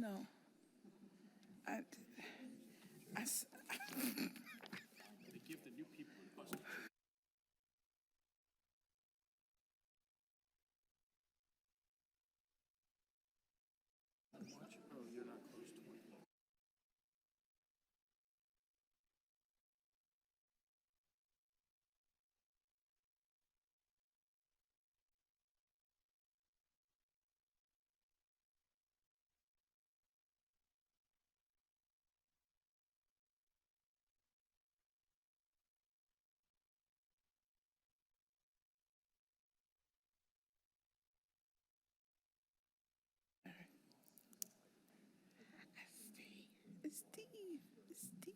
no. I, I s- it's Steve. It's Steve.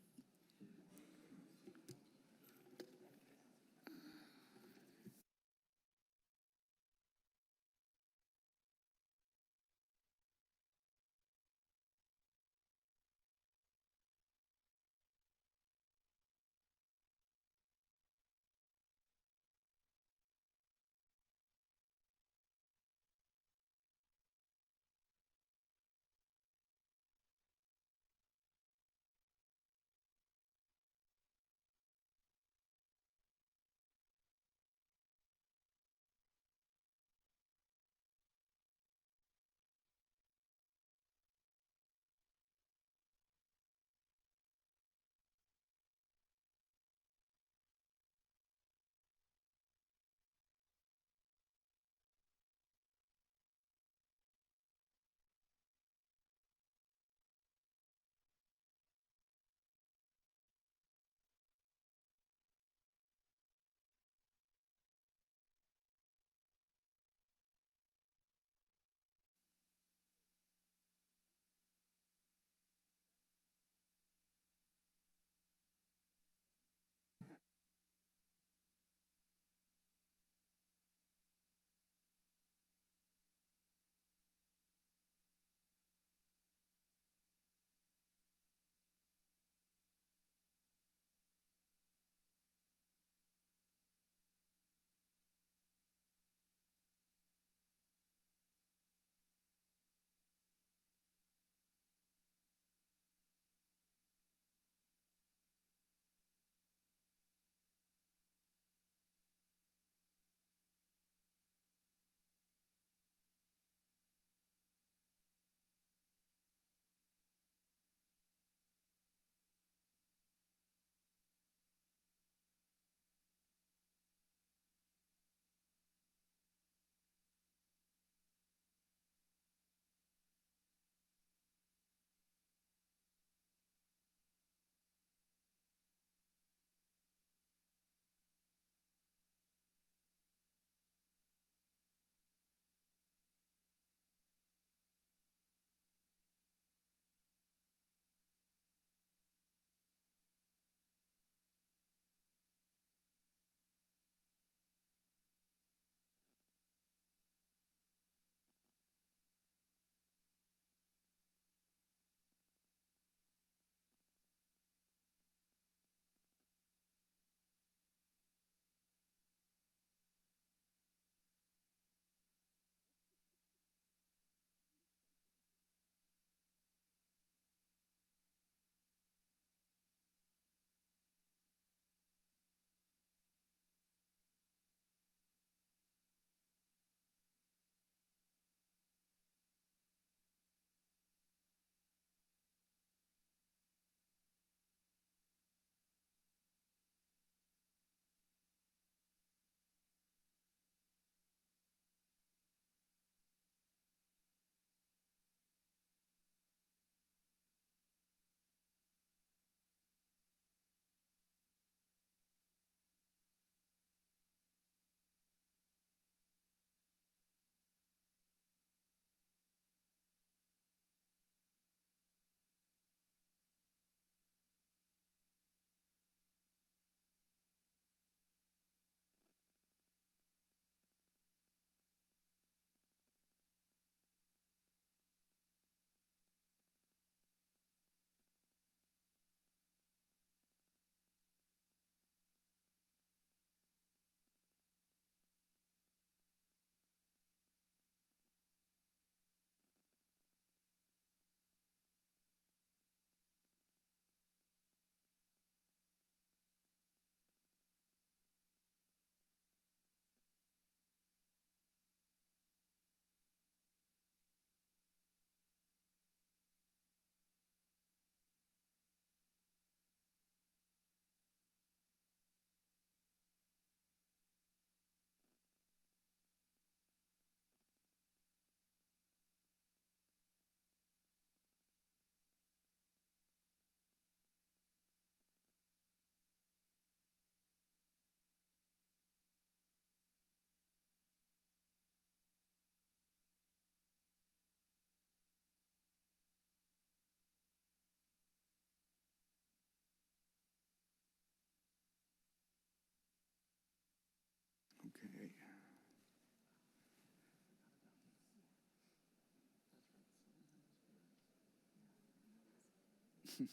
Yeah,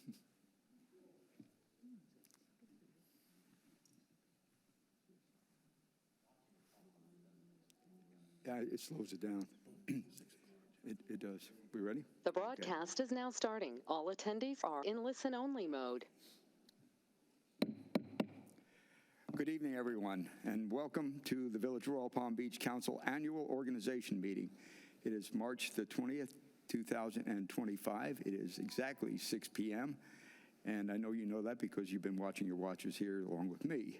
it slows it down. It does. We ready? The broadcast is now starting. All attendees are in listen-only mode. Good evening, everyone, and welcome to the Village of Royal Palm Beach Council Annual Organization Meeting. It is March the 20th, 2025. It is exactly 6 p.m., and I know you know that because you've been watching your watches here along with me.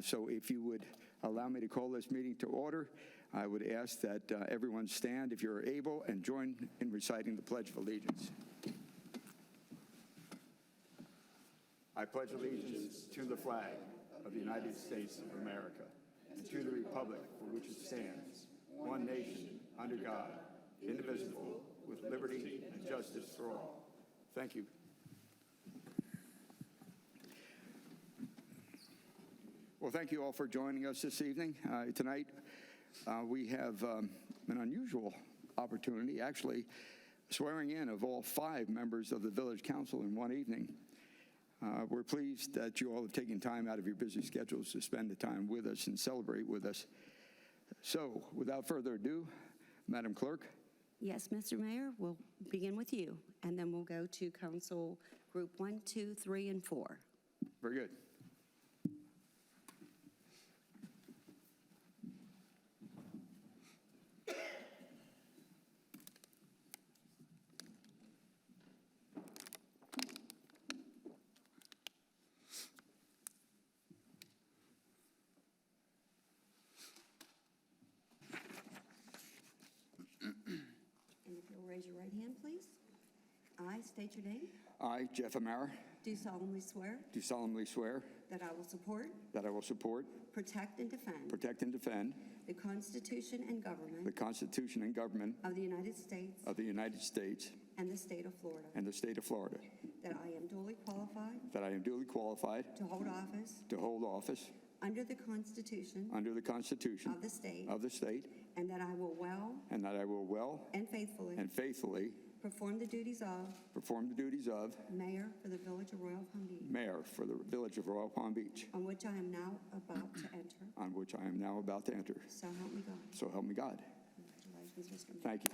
So if you would allow me to call this meeting to order, I would ask that everyone stand if you're able and join in reciting the Pledge of Allegiance. I pledge allegiance to the flag of the United States of America and to the republic for which it stands, one nation, under God, indivisible, with liberty and justice for all. Thank you. Well, thank you all for joining us this evening. Tonight, we have an unusual opportunity, actually swearing in of all 5 members of the Village Council in one evening. We're pleased that you all have taken time out of your busy schedules to spend the time with us and celebrate with us. So, without further ado, Madam Clerk. Yes, Mr. Mayor, we'll begin with you, and then we'll go to Council Group 1, 2, 3, and 4. Very good. And if you'll raise your right hand, please. I state your name. I, Jeff Amara, Do solemnly swear do solemnly swear that I will support, that I will support, protect, and defend protect, and defend the Constitution and the government Constitution and government of the United States of the United States and the state of Florida, and the state of Florida, that I am duly qualified that I am duly qualified to hold office to hold office under the Constitution under the Constitution of the state, of the state, and that I will well and that I will well and faithfully and faithfully perform the duties of perform the duties of Mayor for the Village of Royal Palm Beach, Mayor for the Village of Royal Palm Beach, on which I am now about to enter. on which I am now about to enter. So help me God. So help me God. Congratulations, Mr. Mayor. Thank you.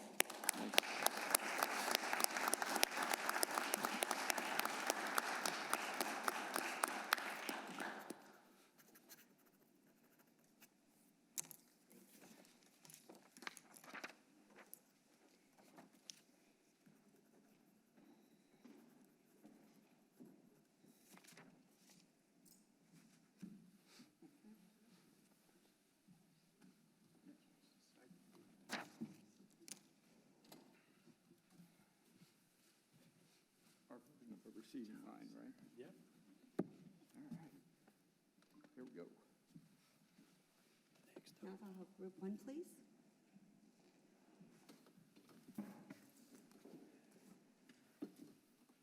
We're receiving mine, right? Yep. All right. Here we go. Now if I'll have Group 1, please.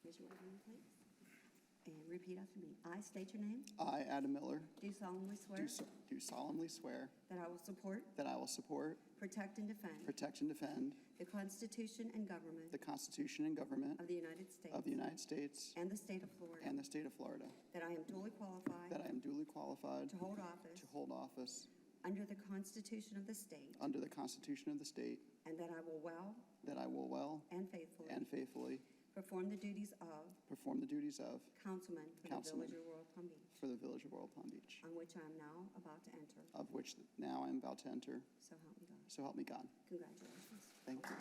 Raise your right hand, please. And repeat after me. I state your name. I, Adam Miller, Do solemnly swear do solemnly swear that I will support, that I will support, protect, and defend protect, and defend the Constitution and government the Constitution and government of the United States of the United States and the state of Florida, and the state of Florida, that I am duly qualified that I am duly qualified to hold office to hold office under the Constitution of the state, under the Constitution of the state, and that I will well that I will well and faithfully and faithfully perform the duties of perform the duties of councilman for Councilman. the Village of Royal Palm Beach, for the Village of Royal Palm Beach, on which I am now about to enter. of which now I am about to enter. So help me God. So help me God. Congratulations. Thank you.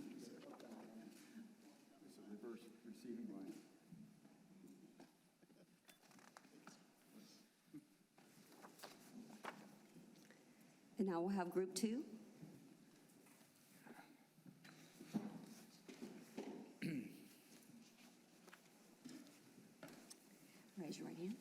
This is reverse receiving line. And now we'll have Group 2. Raise your right hand.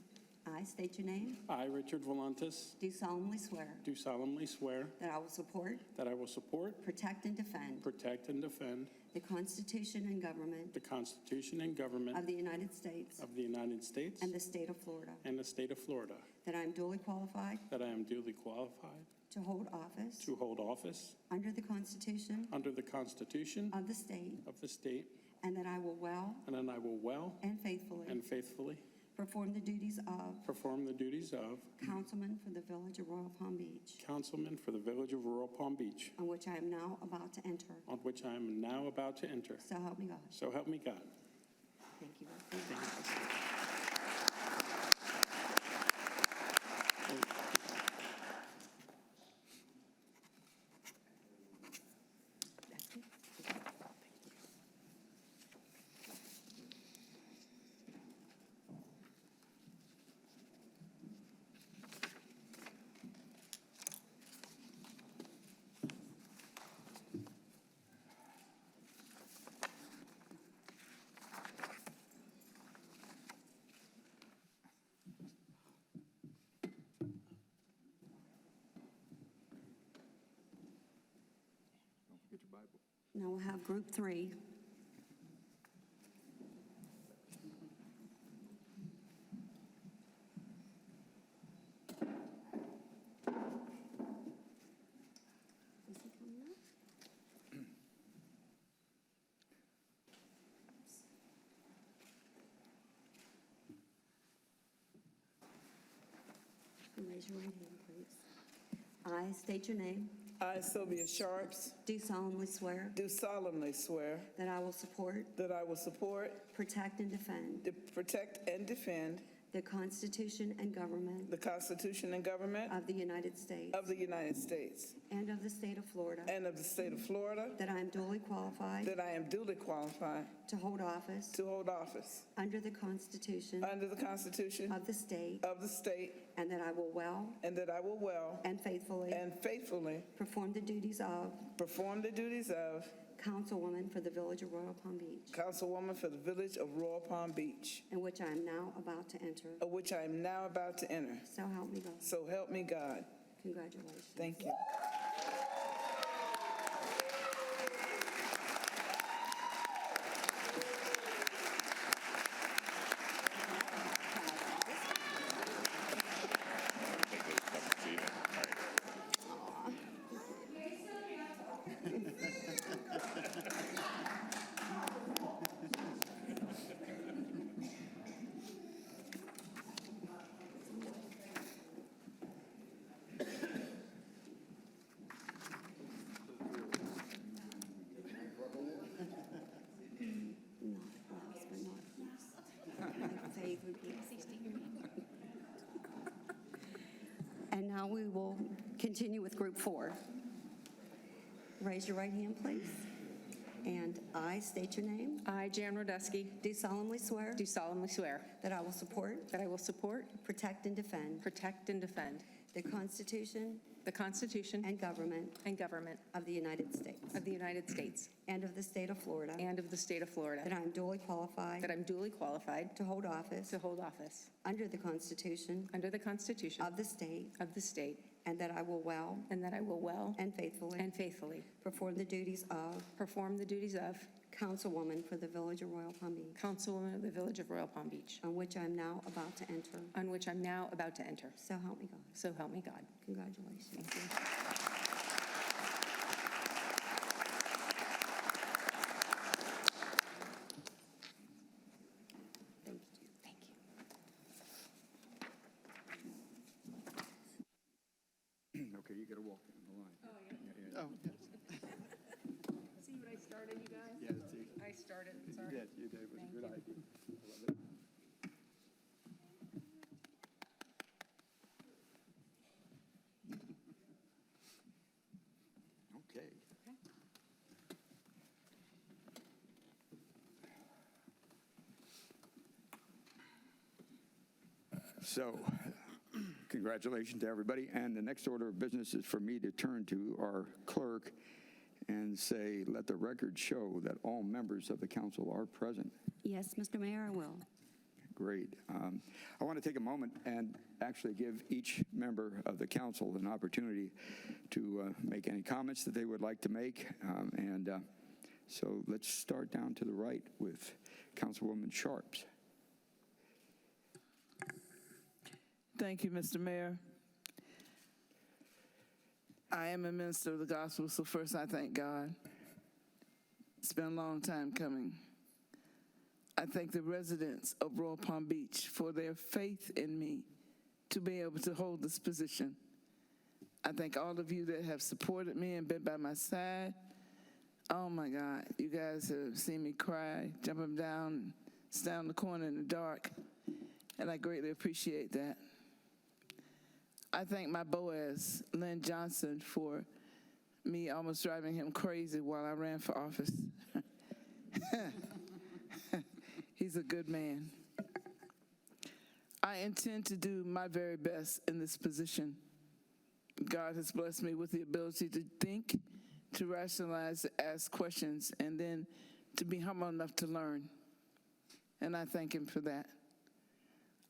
I state state your name. I, Richard Volantis, Do solemnly swear do solemnly swear that I will support, that I will support, protect, and defend protect, and defend the Constitution and government the Constitution and government of the United States of the United States and the state of Florida, and the state of Florida, that I am duly qualified that I am duly qualified to hold office to hold office under the Constitution under the Constitution of the state, of the state, and that I will well and that I will well and faithfully and faithfully perform the duties of perform the duties of councilman for the village of Royal Palm Beach, councilman for the village of Royal Palm Beach, on which I am now about to enter. on which I am now about to enter. So help me God. So help me God. Thank you. That's it. Get your Bible. Now we'll have group 3. Is he coming up? Raise your right hand, please. I state your name. I, Sylvia Sharps, Do solemnly swear do solemnly swear that I will support, that I will support, protect, and defend protect, and defend the Constitution and government the Constitution and government of the United States of the United States and of the state of Florida, and of the state of Florida, that I am duly qualified that I am duly qualified to hold office to hold office under the Constitution under the Constitution of the state, and that I will well and faithfully and faithfully perform the duties of perform the duties of councilwoman for the village of Royal Palm Beach, Councilwoman for the village of Royal Palm Beach, in which I am now about to enter. of which I am now about to enter. So help me God. So help me God. Congratulations. Thank you. Not last, but not least. My favorite group. And now we will continue with group 4. Raise your right hand, please. And I state your name. I, Jan Rodusky, Do solemnly swear do solemnly swear that I will support, that I will support, protect, and defend protect, and defend the Constitution the Constitution and government and government of the United States of the United States and of the state of Florida, and of the state of Florida, that I am duly qualified that I'm duly qualified to hold office to hold office under the Constitution under the Constitution of the state, of the state, and that I will well and that I will well and faithfully perform the duties of councilwoman for the village of Royal Palm Beach, councilwoman of the village of Royal Palm Beach, on which I am now about to enter. on which I'm now about to enter. So help me God. So help me God. Congratulations. Thank you. Thank you. Thank you. Okay, you gotta walk in the line. Oh, yeah. Oh, yes. See what I started, you guys? Yeah, see. I started, sorry. Yes, you did. It was a good idea. I love it. Okay. So, congratulations to everybody. And the next order of business is for me to turn to our clerk and say, let the record show that all members of the council are present. Yes, Mr. Mayor, I will. Great. I want to take a moment and actually give each member of the council an opportunity to make any comments that they would like to make. So let's start down to the right with Councilwoman Sharps. Thank you, Mr. Mayor. I am a minister of the gospel, so first I thank God. It's been a long time coming. I thank the residents of Royal Palm Beach for their faith in me to be able to hold this position. I thank all of you that have supported me and been by my side. Oh my God, you guys have seen me cry, jumping down, stand in the corner in the dark, and I greatly appreciate that. I thank my Boaz, Lynn Johnson, for me almost driving him crazy while I ran for office. He's a good man. I intend to do my very best in this position. God has blessed me with the ability to think, to rationalize, to ask questions, and then to be humble enough to learn. And I thank him for that.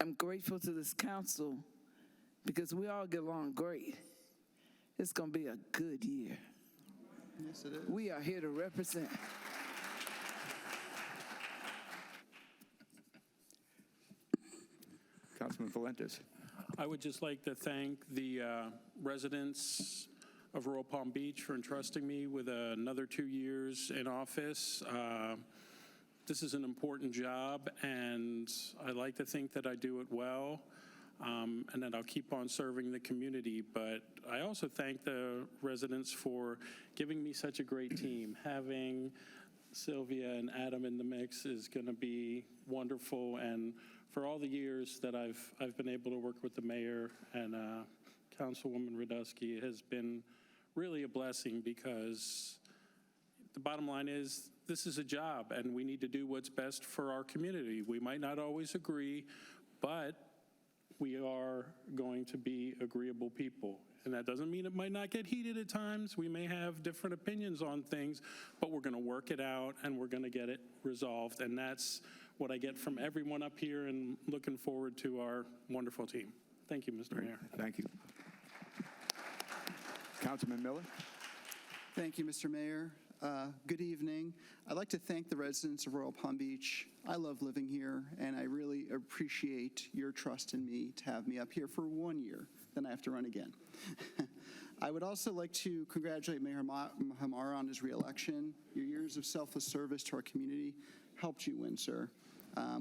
I'm grateful to this council because we all get along great. It's going to be a good year. Yes, it is. We are here to represent. Councilman Valentes. I would just like to thank the residents of Royal Palm Beach for entrusting me with another 2 years in office. This is an important job, and I like to think that I do it well, and that I'll keep on serving the community. But I also thank the residents for giving me such a great team. Having Sylvia and Adam in the mix is going to be wonderful, and for all the years that I've been able to work with the mayor and Councilwoman Radusky, it has been really a blessing, because the bottom line is this is a job and we need to do what's best for our community. We might not always agree, but we are going to be agreeable people. And that doesn't mean it might not get heated at times. We may have different opinions on things, but we're going to work it out and we're going to get it resolved. And that's what I get from everyone up here, and looking forward to our wonderful team. Thank you, Mr. Mayor. Thank you. Councilman Miller. Thank you, Mr. Mayor. Good evening. I'd like to thank the residents of Royal Palm Beach. I love living here, and I really appreciate your trust in me to have me up here for 1 year. Then I have to run again. I would also like to congratulate Mayor Hamara on his reelection. Your years of selfless service to our community helped you win, sir.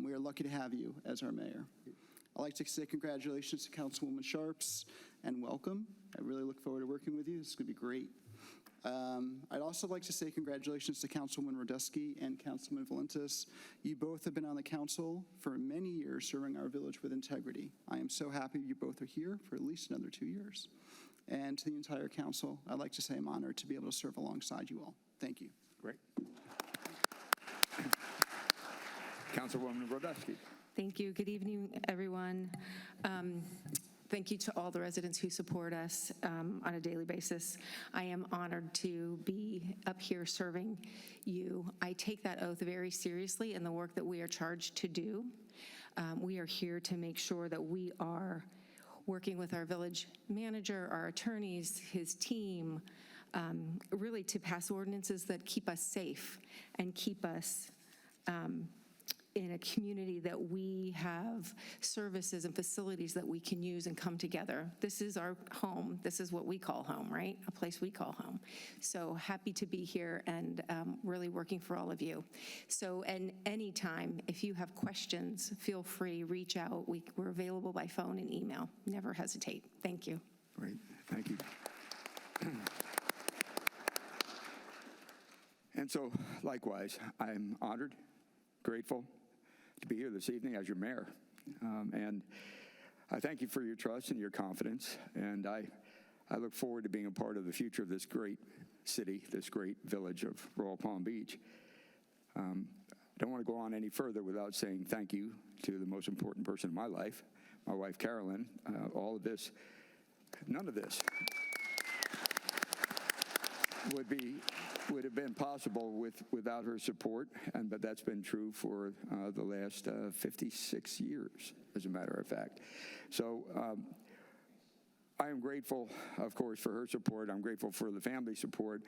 We are lucky to have you as our mayor. I'd like to say congratulations to Councilwoman Sharps and welcome. I really look forward to working with you. This is going to be great. I'd also like to say congratulations to Councilwoman Radusky and Councilman Valentes. You both have been on the council for many years, serving our village with integrity. I am so happy you both are here for at least another 2 years. And to the entire council, I'd like to say I'm honored to be able to serve alongside you all. Thank you. Great. Councilwoman Radusky. Thank you. Good evening, everyone. Thank you to all the residents who support us on a daily basis. I am honored to be up here serving you. I take that oath very seriously in the work that we are charged to do. We are here to make sure that we are working with our village manager, our attorneys, his team, really to pass ordinances that keep us safe and keep us in a community that we have services and facilities that we can use and come together. This is our home. This is what we call home, right? A place we call home. So happy to be here and really working for all of you. So, and anytime, if you have questions, feel free, reach out. We're available by phone and email. Never hesitate. Thank you. Great. Thank you. And so, likewise, I'm honored, grateful to be here this evening as your mayor. And I thank you for your trust and your confidence. And I look forward to being a part of the future of this great city, this great village of Royal Palm Beach. I don't want to go on any further without saying thank you to the most important person in my life, my wife, Carolyn. All of this, none of this would be would have been possible without her support, but that's been true for the last 56 years, as a matter of fact. So I am grateful, of course, for her support. I'm grateful for the family support,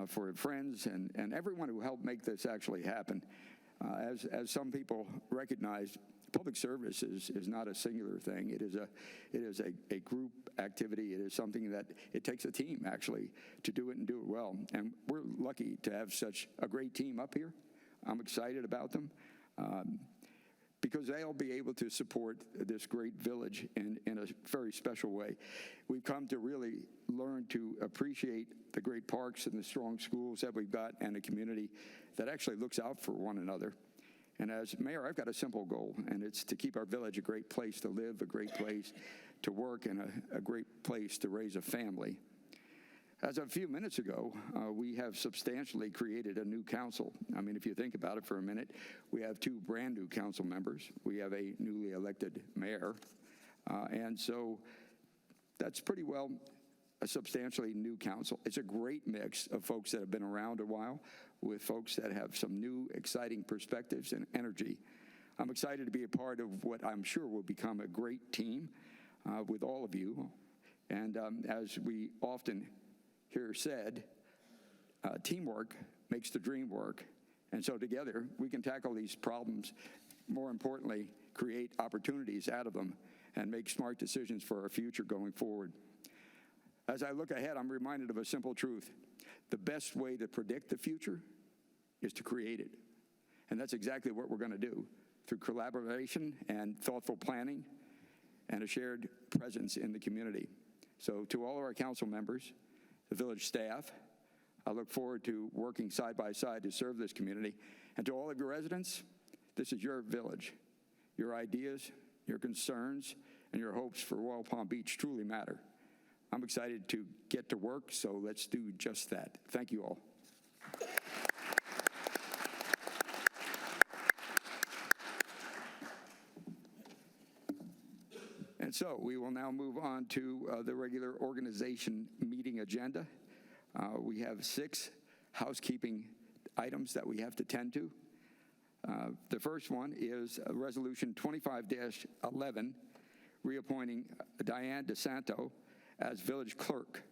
for friends, and everyone who helped make this actually happen. As some people recognize, public service is not a singular thing. It is a group activity. It is something that it takes a team, actually, to do it and do it well. And we're lucky to have such a great team up here. I'm excited about them because they'll be able to support this great village in a very special way. We've come to really learn to appreciate the great parks and the strong schools that we've got and a community that actually looks out for one another. And as mayor, I've got a simple goal, and it's to keep our village a great place to live, a great place to work, and a great place to raise a family. As of a few minutes ago, we have substantially created a new council. I mean, if you think about it for a minute, we have 2 brand new council members. We have a newly elected mayor. And so that's pretty well a substantially new council. It's a great mix of folks that have been around a while with folks that have some new, exciting perspectives and energy. I'm excited to be a part of what I'm sure will become a great team with all of you. And as we often hear said, teamwork makes the dream work. And so together we can tackle these problems, more importantly, create opportunities out of them and make smart decisions for our future going forward. As I look ahead, I'm reminded of a simple truth. The best way to predict the future is to create it. And that's exactly what we're going to do through collaboration and thoughtful planning and a shared presence in the community. So to all of our council members, the village staff, I look forward to working side by side to serve this community. And to all of your residents, this is your village. Your ideas, your concerns, and your hopes for Royal Palm Beach truly matter. I'm excited to get to work, so let's do just that. Thank you all. And so we will now move on to the regular organization meeting agenda. We have 6 housekeeping items that we have to tend to. The first one is Resolution 25-11, reappointing Diane DeSanto as village clerk.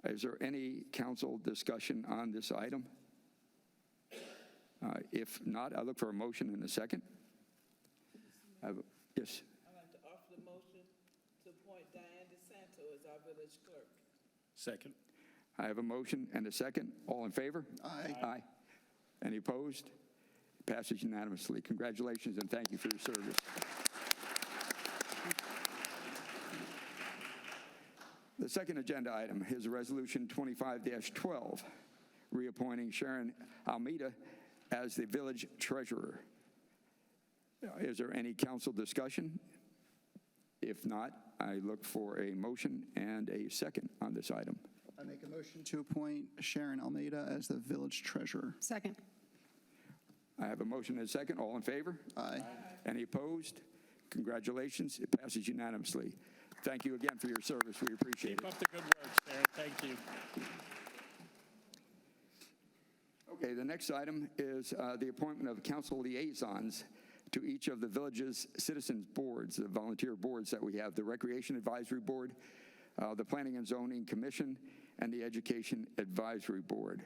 Is there any council discussion on this item? If not, I look for a motion in a second. Yes. I'd like to offer the motion to appoint Diane DeSanto as our village clerk. Second. I have a motion and a second. All in favor? Aye. Aye. Any opposed? Passes unanimously. Congratulations and thank you for your service. The second agenda item is Resolution 25-12, reappointing Sharon Almeida as the village treasurer. Is there any council discussion? If not, I look for a motion and a second on this item. I make a motion to appoint Sharon Almeida as the village treasurer. Second. I have a motion and a second. All in favor? Aye. Any opposed? Congratulations. It passes unanimously. Thank you again for your service. We appreciate Keep it. up the good work, Sharon. Thank you. Okay, the next item is the appointment of council liaisons to each of the village's citizens boards, the volunteer boards that we have, the Recreation Advisory Board, the Planning and Zoning Commission, and the Education Advisory Board.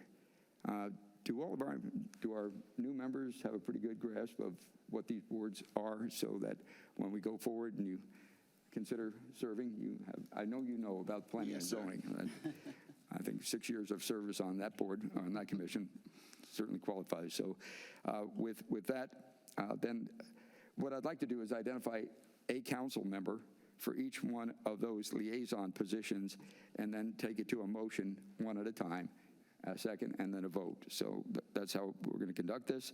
Do our new members have a pretty good grasp of what these boards are, so that when we go forward and you consider serving, I know you know about planning and zoning. I think 6 years of service on that board, on that commission, certainly qualifies. So with that, then what I'd like to do is identify a council member for each one of those liaison positions, and then take it to a motion one at a time, a second, and then a vote. So that's how we're going to conduct this.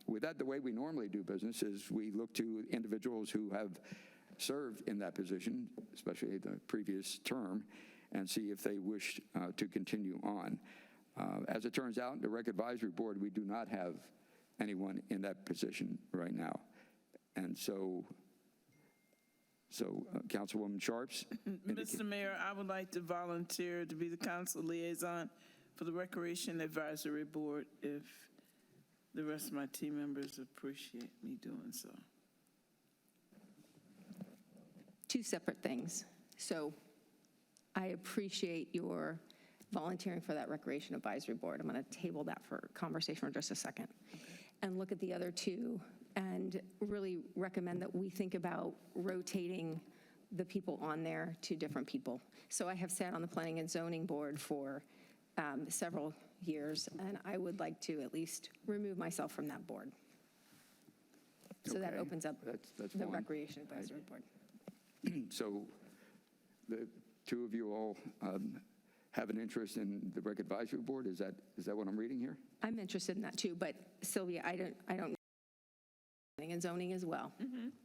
With that, the way we normally do business is we look to individuals who have served in that position, especially the previous term, and see if they wish to continue on. As it turns out, the Rec Advisory Board, we do not have anyone in that position right now. And so Councilwoman Sharps. Mr. Mayor, I would like to volunteer to be the council liaison for the Recreation Advisory Board if the rest of my team members appreciate me doing so. Two separate things. So I appreciate your volunteering for that Recreation Advisory Board. I'm going to table that for conversation for just a second. And look at the other two and really recommend that we think about rotating the people on there to different people. So I have sat on the Planning and Zoning Board for several years, and I would like to at least remove myself from that board. So that Okay, opens up that's the fine. Recreation Advisory Board. So the two of you all have an interest in the Rec Advisory Board? Is that what I'm reading here? I'm interested in that too, but Sylvia, I don't know planning and zoning as well,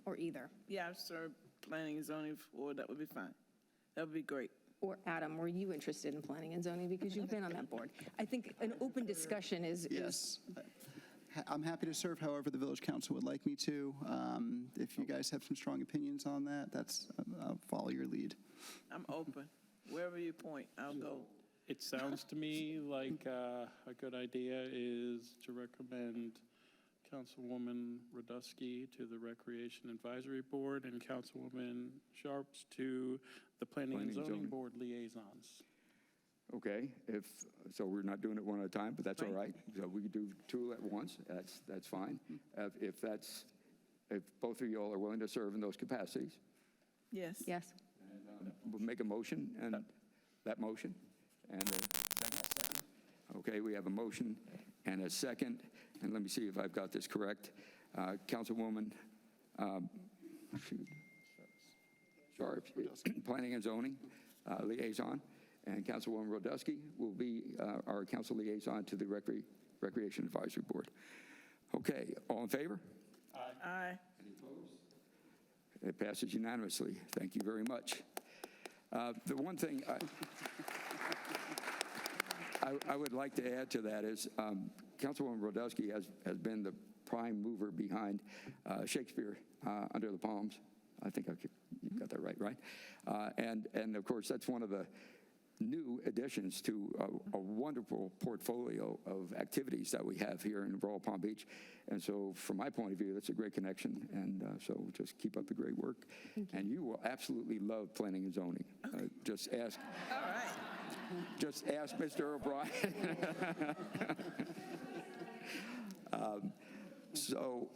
or either. Yeah, I've served planning and zoning before. That would be fine. That would be great. Or Adam, were you interested in planning and zoning because you've been on that board? I think an open discussion is. Yes. I'm happy to serve however the village council would like me to. If you guys have some strong opinions on that, I'll follow your lead. I'm open. Wherever you point, I'll go. It sounds to me like a good idea is to recommend Councilwoman Radusky to the Recreation Advisory Board and Councilwoman Sharps to the Planning and Zoning Board liaisons. Okay, so we're not doing it one at a time, but that's all Right. right. So we could do two at once, that's fine. If both of you all are willing to serve in those capacities, Yes. Yes. we'll make a motion, and that motion, and a second. Okay, we have a motion and a second, and let me see if I've got this correct. Councilwoman Sharps, Planning and Zoning liaison, and Councilwoman Rodusky will be our council liaison to the Recreation Advisory Board. Okay, all in favor? Aye. It passes unanimously. Thank you very much. The one thing I would like to add to that is Councilwoman Rodusky has been the prime mover behind Shakespeare Under the Palms. I think you got that right? And of course, that's one of the new additions to a wonderful portfolio of activities that we have here in Royal Palm Beach. And so from my point of view, that's a great connection. And so just keep up the great work. And you will absolutely love planning and zoning. Just ask. All right. Just ask Mr. O'Brien. So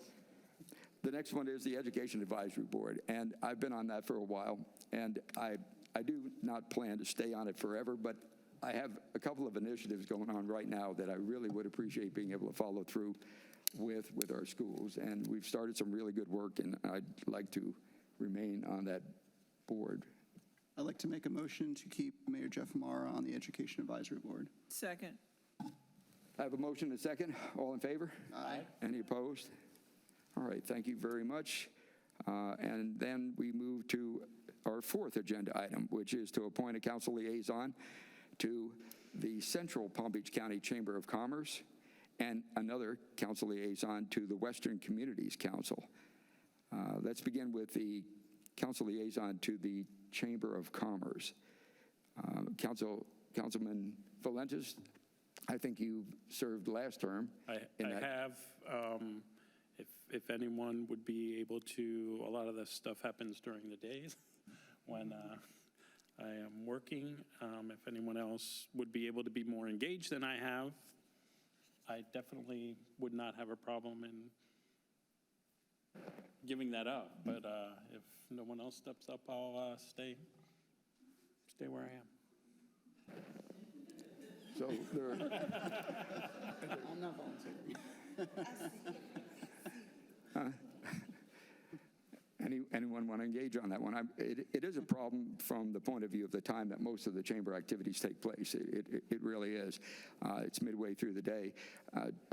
the next one is the Education Advisory Board. And I've been on that for a while. And I do not plan to stay on it forever, but I have a couple of initiatives going on right now that I really would appreciate being able to follow through with our schools. And we've started some really good work, and I'd like to remain on that board. I'd like to make a motion to keep Mayor Jeff Amara on the Education Advisory Board. Second. I have a motion and a second. All in favor? Aye. Any opposed? All right, thank you very much. And then we move to our fourth agenda item, which is to appoint a council liaison to the Central Palm Beach County Chamber of Commerce and another council liaison to the Western Communities Council. Let's begin with the council liaison to the Chamber of Commerce. Councilman Valentes, I think you served last term. I have. If anyone would be able to, a lot of this stuff happens during the days when I am working. If anyone else would be able to be more engaged than I have, I definitely would not have a problem in giving that up. But if no one else steps up, I'll stay where I am. So there, I'm not volunteering. anyone want to engage on that one? It is a problem from the point of view of the time that most of the chamber activities take place. It really is. It's midway through the day.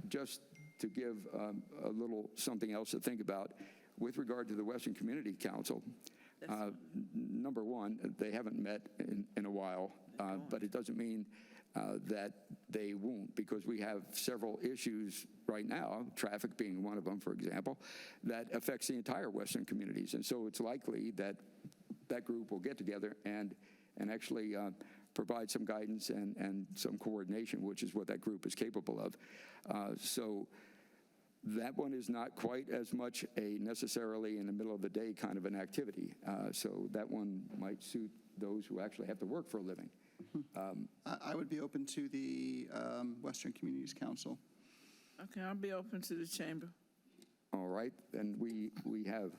Just to give a little something else to think about, with regard to the Western Community Council, number one, they haven't met in a while, but it doesn't mean that they won't, because we have several issues right now, traffic being one of them, for example, that affects the entire Western communities. And so it's likely that that group will get together and actually provide some guidance and some coordination, which is what that group is capable of. So that one is not quite as much a necessarily in the middle of the day kind of an activity. So that one might suit those who actually have to work for a living. I would be open to the Western Communities Council. Okay, I'll be open to the chamber. All right, then we have,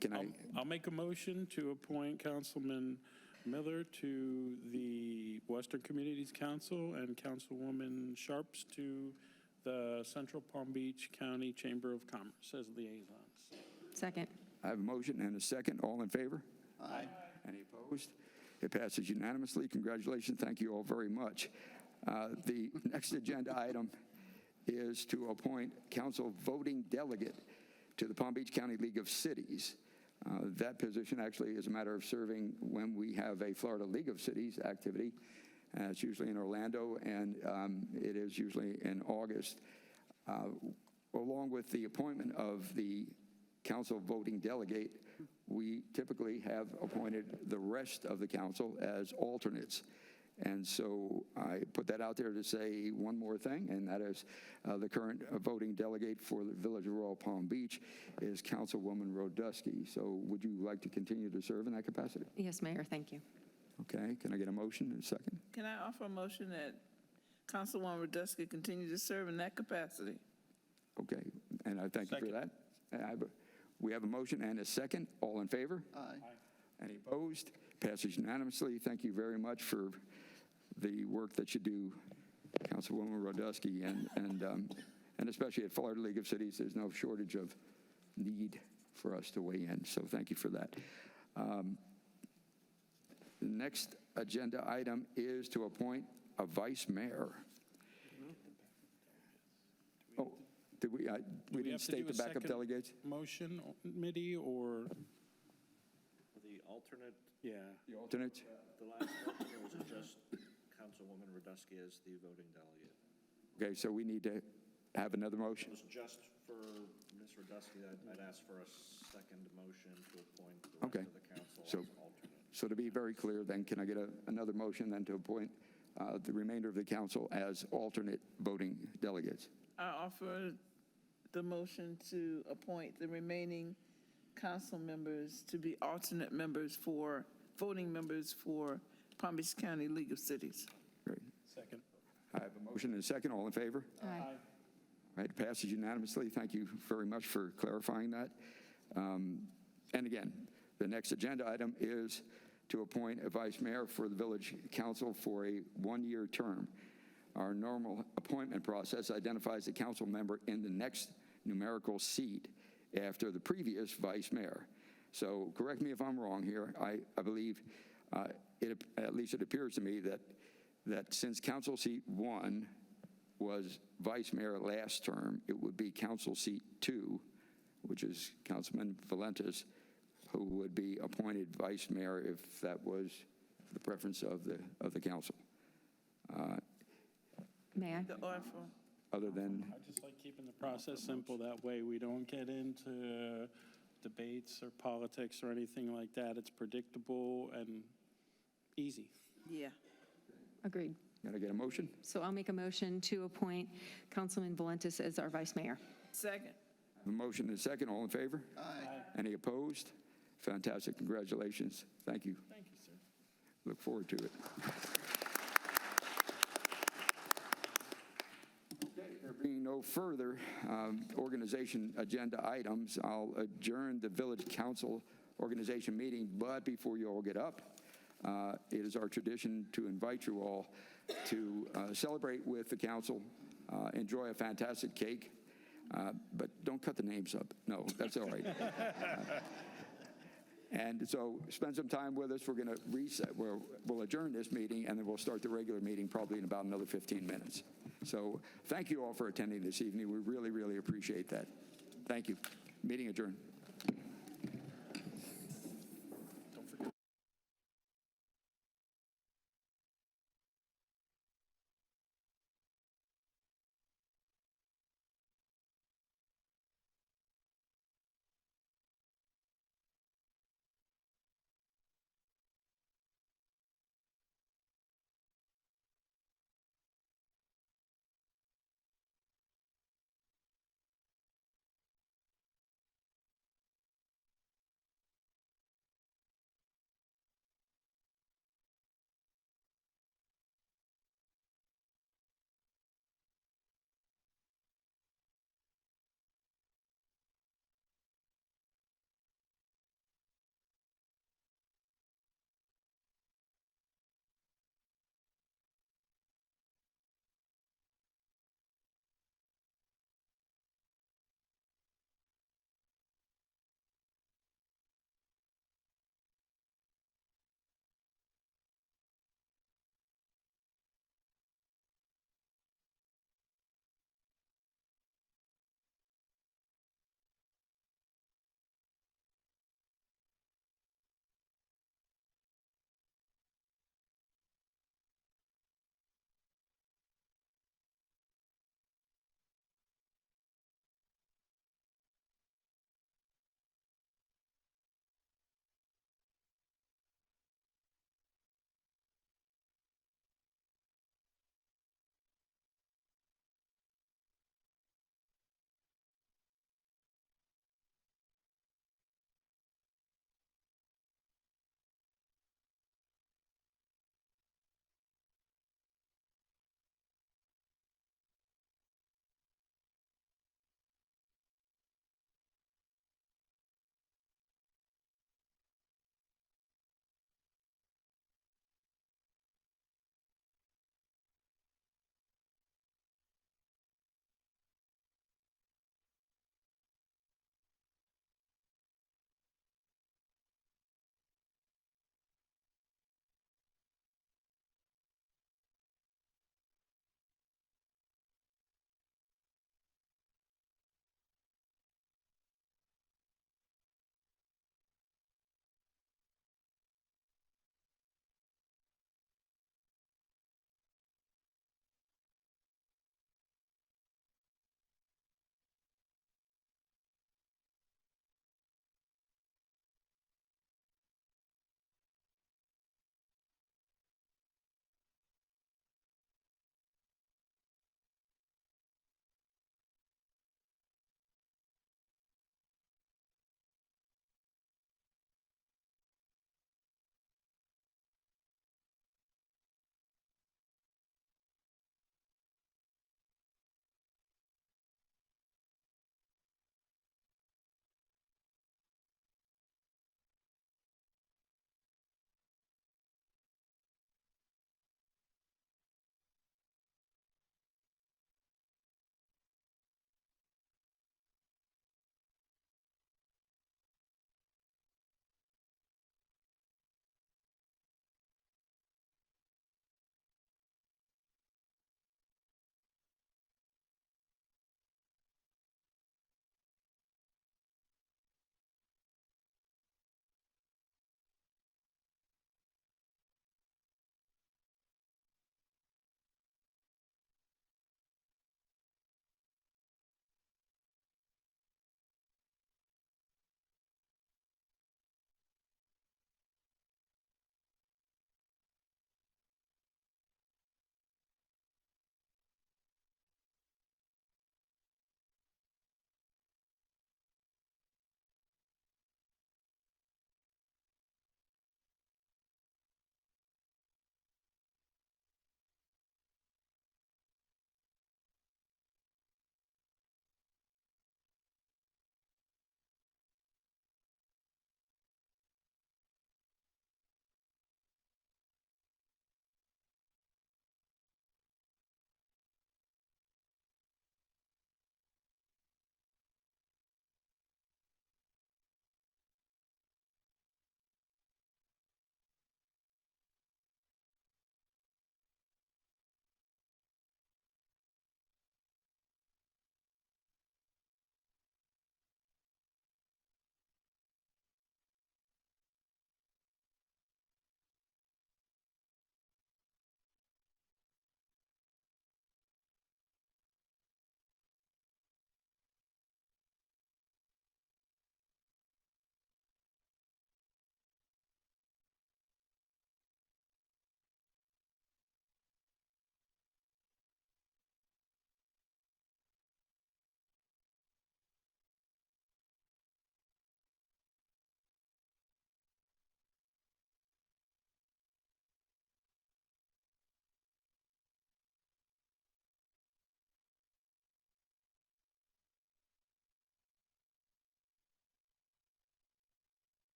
can I? I'll make a motion to appoint Councilman Miller to the Western Communities Council and Councilwoman Sharps to the Central Palm Beach County Chamber of Commerce as liaisons. Second. I have a motion and a second. All in favor? Aye. Any opposed? It passes unanimously. Congratulations. Thank you all very much. The next agenda item is to appoint council voting delegate to the Palm Beach County League of Cities. That position actually is a matter of serving when we have a Florida League of Cities activity. It's usually in Orlando, and it is usually in August. Along with the appointment of the council voting delegate, we typically have appointed the rest of the council as alternates. And so I put that out there to say one more thing, and that is the current voting delegate for the Village of Royal Palm Beach is Councilwoman Rodusky. So would you like to continue to serve in that capacity? Yes, Mayor, thank you. Okay, can I get a motion in a second? Can I offer a motion that Councilwoman Radusky continue to serve in that capacity? Okay, and I thank you for that. We have a motion and a second. All in favor? Aye. Any opposed? Passes unanimously. Thank you very much for the work that you do, Councilwoman Rodusky, and especially at Florida League of Cities, there's no shortage of need for us to weigh in, so thank you for that. The next agenda item is to appoint a vice mayor. Oh, did we didn't have to state do the a backup second delegates? Motion, Mitty, or, The alternate, yeah. The alternates? the last alternate was just Councilwoman Radusky as the voting delegate. Okay, so we need to have another motion? It was just for Ms. Radusky. I'd ask for a second motion to appoint the Okay. rest of the council So- as alternate. So to be very clear, then, can I get another motion then to appoint the remainder of the council as alternate voting delegates? I offer the motion to appoint the remaining council members to be alternate members for, voting members for Palm Beach County League of Cities. Great. Second. I have a motion and a second. All in favor? Aye. All right, it passes unanimously. Thank you very much for clarifying that. And again, the next agenda item is to appoint a vice mayor for the village council for a one-year term. Our normal appointment process identifies a council member in the next numerical seat after the previous vice mayor. So correct me if I'm wrong here. I believe, at least it appears to me that since council seat 1 was vice mayor last term, it would be council seat 2, which is Councilman Valentis, who would be appointed vice mayor if that was the preference of the council. May I? The offer. Other than, I just like keeping the process simple. That way we don't get into debates or politics or anything like that. It's predictable and easy. Yeah. Agreed. can I get a motion? So I'll make a motion to appoint Councilman Valentis as our vice mayor. Second. A motion and a second. All in favor? Aye. Any opposed? Fantastic. Congratulations. Thank you. Thank you, sir. Look forward to it. Okay, there being no further organization agenda items, I'll adjourn the village council organization meeting. But before you all get up, it is our tradition to invite you all to celebrate with the council, enjoy a fantastic cake, but don't cut the names up. No, that's all right. And so spend some time with us. We're going to reset. We'll adjourn this meeting, and then we'll start the regular meeting probably in about another 15 minutes. So thank you all for attending this evening. We really, really appreciate that. Thank you. Meeting adjourned.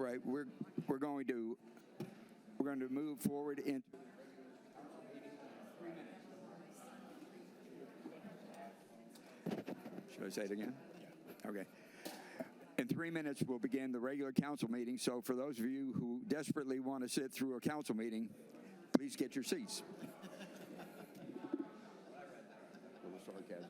right, we're going to move forward in. Should I say it again? Okay. In 3 minutes, we'll begin the regular council meeting. So for those of you who desperately want to sit through a council meeting, please get your seats. A little sarcasm.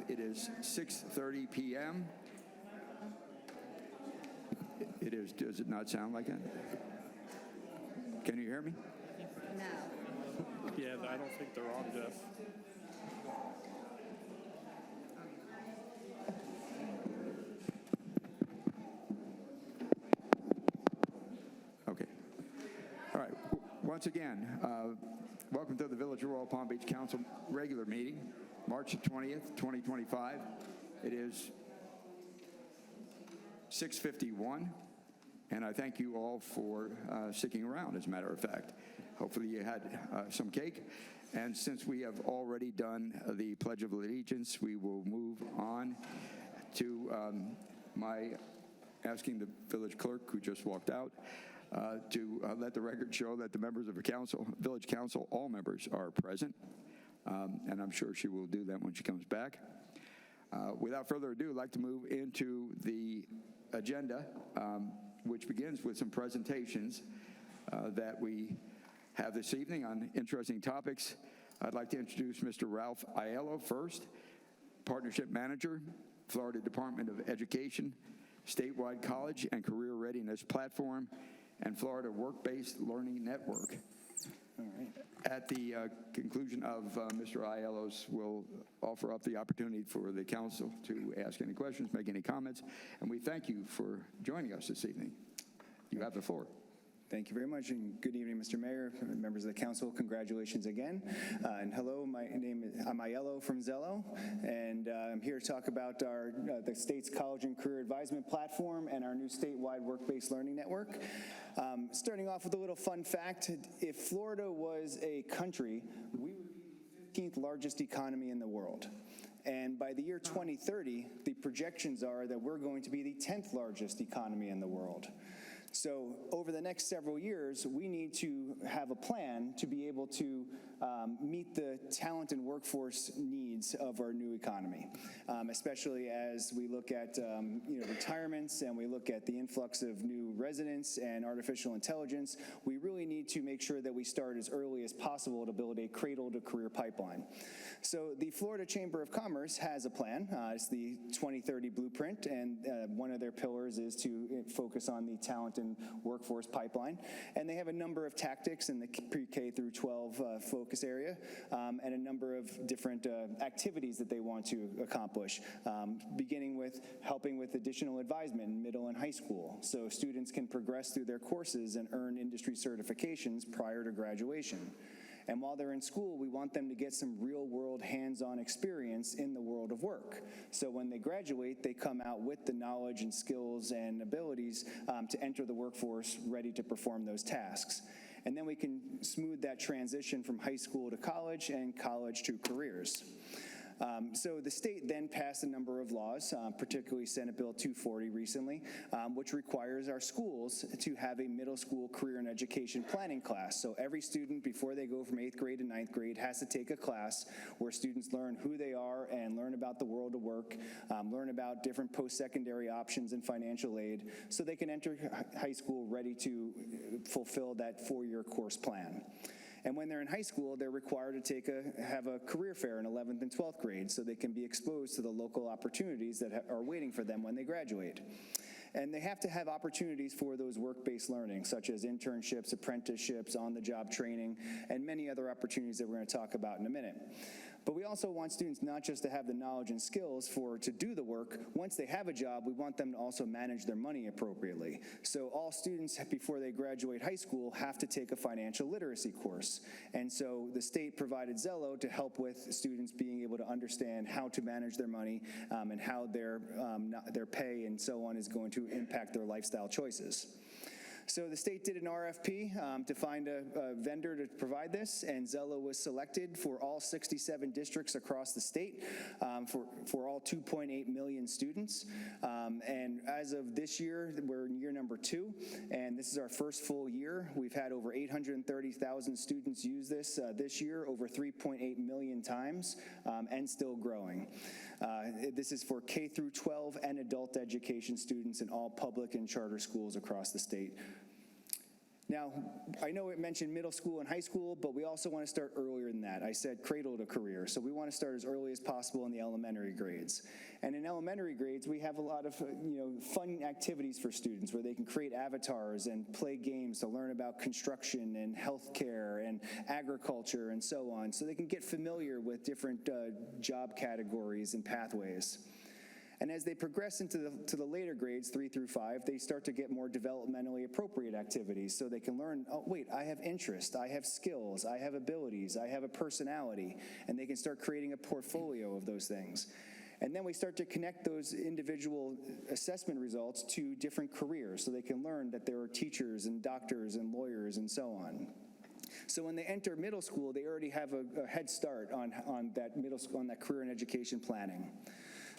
It is 6:30 p.m. It is, does it not sound like it? Can you hear me? Yeah, I don't think they're on, Jeff. Okay. All right. Once again, welcome to the Village of Royal Palm Beach Council regular meeting, March 20th, 2025. It is 6:51, and I thank you all for sticking around, as a matter of fact. Hopefully you had some cake. And since we have already done the Pledge of Allegiance, we will move on to my asking the village clerk, who just walked out, to let the record show that the members of the council, village council, all members are present. And I'm sure she will do that when she comes back. Without further ado, I'd like to move into the agenda, which begins with some presentations that we have this evening on interesting topics. I'd like to introduce Mr. Ralph Aiello first, Partnership Manager, Florida Department of Education, Statewide College and Career Readiness Platform, and Florida Work-Based Learning Network. All right. At the conclusion of Mr. Aiello's, we'll offer up the opportunity for the council to ask any questions, make any comments, and we thank you for joining us this evening. You have the floor. Thank you very much, and good evening, Mr. Mayor, members of the council. Congratulations again. And hello, I'm Aiello from Zello, and I'm here to talk about the state's college and career advisement platform and our new statewide work-based learning network. Starting off with a little fun fact, if Florida was a country, we would be the 15th largest economy in the world. And by the year 2030, the projections are that we're going to be the 10th largest economy in the world. So over the next several years, we need to have a plan to be able to meet the talent and workforce needs of our new economy, especially as we look at retirements and we look at the influx of new residents and artificial intelligence. We really need to make sure that we start as early as possible to build a cradle-to-career pipeline. So the Florida Chamber of Commerce has a plan. It's the 2030 Blueprint, and one of their pillars is to focus on the talent and workforce pipeline. And they have a number of tactics in the pre-K through 12 focus area, and a number of different activities that they want to accomplish, beginning with helping with additional advisement in middle and high school, so students can progress through their courses and earn industry certifications prior to graduation. And while they're in school, we want them to get some real-world hands-on experience in the world of work. So when they graduate, they come out with the knowledge and skills and abilities to enter the workforce ready to perform those tasks. And then we can smooth that transition from high school to college and college to careers. So the state then passed a number of laws, particularly Senate Bill 240 recently, which requires our schools to have a middle school career and education planning class. So every student, before they go from 8th grade to 9th grade, has to take a class where students learn who they are and learn about the world of work, learn about different post-secondary options and financial aid, so they can enter high school ready to fulfill that 4-year course plan. And when they're in high school, they're required to have a career fair in 11th and 12th grade so they can be exposed to the local opportunities that are waiting for them when they graduate. And they have to have opportunities for those work-based learning, such as internships, apprenticeships, on-the-job training, and many other opportunities that we're going to talk about in a minute. But we also want students not just to have the knowledge and skills to do the work. Once they have a job, we want them to also manage their money appropriately. So all students, before they graduate high school, have to take a financial literacy course. And so the state provided Zello to help with students being able to understand how to manage their money and how their pay and so on is going to impact their lifestyle choices. So the state did an RFP to find a vendor to provide this, and Zello was selected for all 67 districts across the state for all 2.8 million students. And as of this year, we're in year number 2, and this is our first full year. We've had over 830,000 students use this this year, over 3.8 million times, and still growing. This is for K through 12 and adult education students in all public and charter schools across the state. Now, I know it mentioned middle school and high school, but we also want to start earlier than that. I said cradle to career, so we want to start as early as possible in the elementary grades. And in elementary grades, we have a lot of fun activities for students where they can create avatars and play games to learn about construction and healthcare and agriculture and so on, so they can get familiar with different job categories and pathways. And as they progress into the later grades, 3 through 5, they start to get more developmentally appropriate activities so they can learn, oh, wait, I have interest, I have skills, I have abilities, I have a personality, and they can start creating a portfolio of those things. And then we start to connect those individual assessment results to different careers so they can learn that there are teachers and doctors and lawyers and so on. So when they enter middle school, they already have a head start on that middle school, on that career and education planning.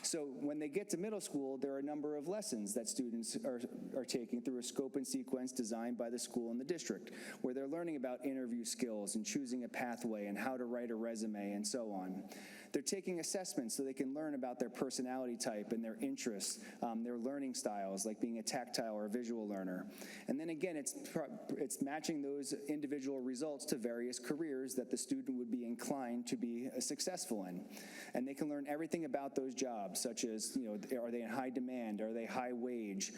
So when they get to middle school, there are a number of lessons that students are taking through a scope and sequence designed by the school and the district, where they're learning about interview skills and choosing a pathway and how to write a resume and so on. They're taking assessments so they can learn about their personality type and their interests, their learning styles, like being a tactile or a visual learner. And then again, it's matching those individual results to various careers that the student would be inclined to be successful in. And they can learn everything about those jobs, such as, are they in high demand? Are they high wage?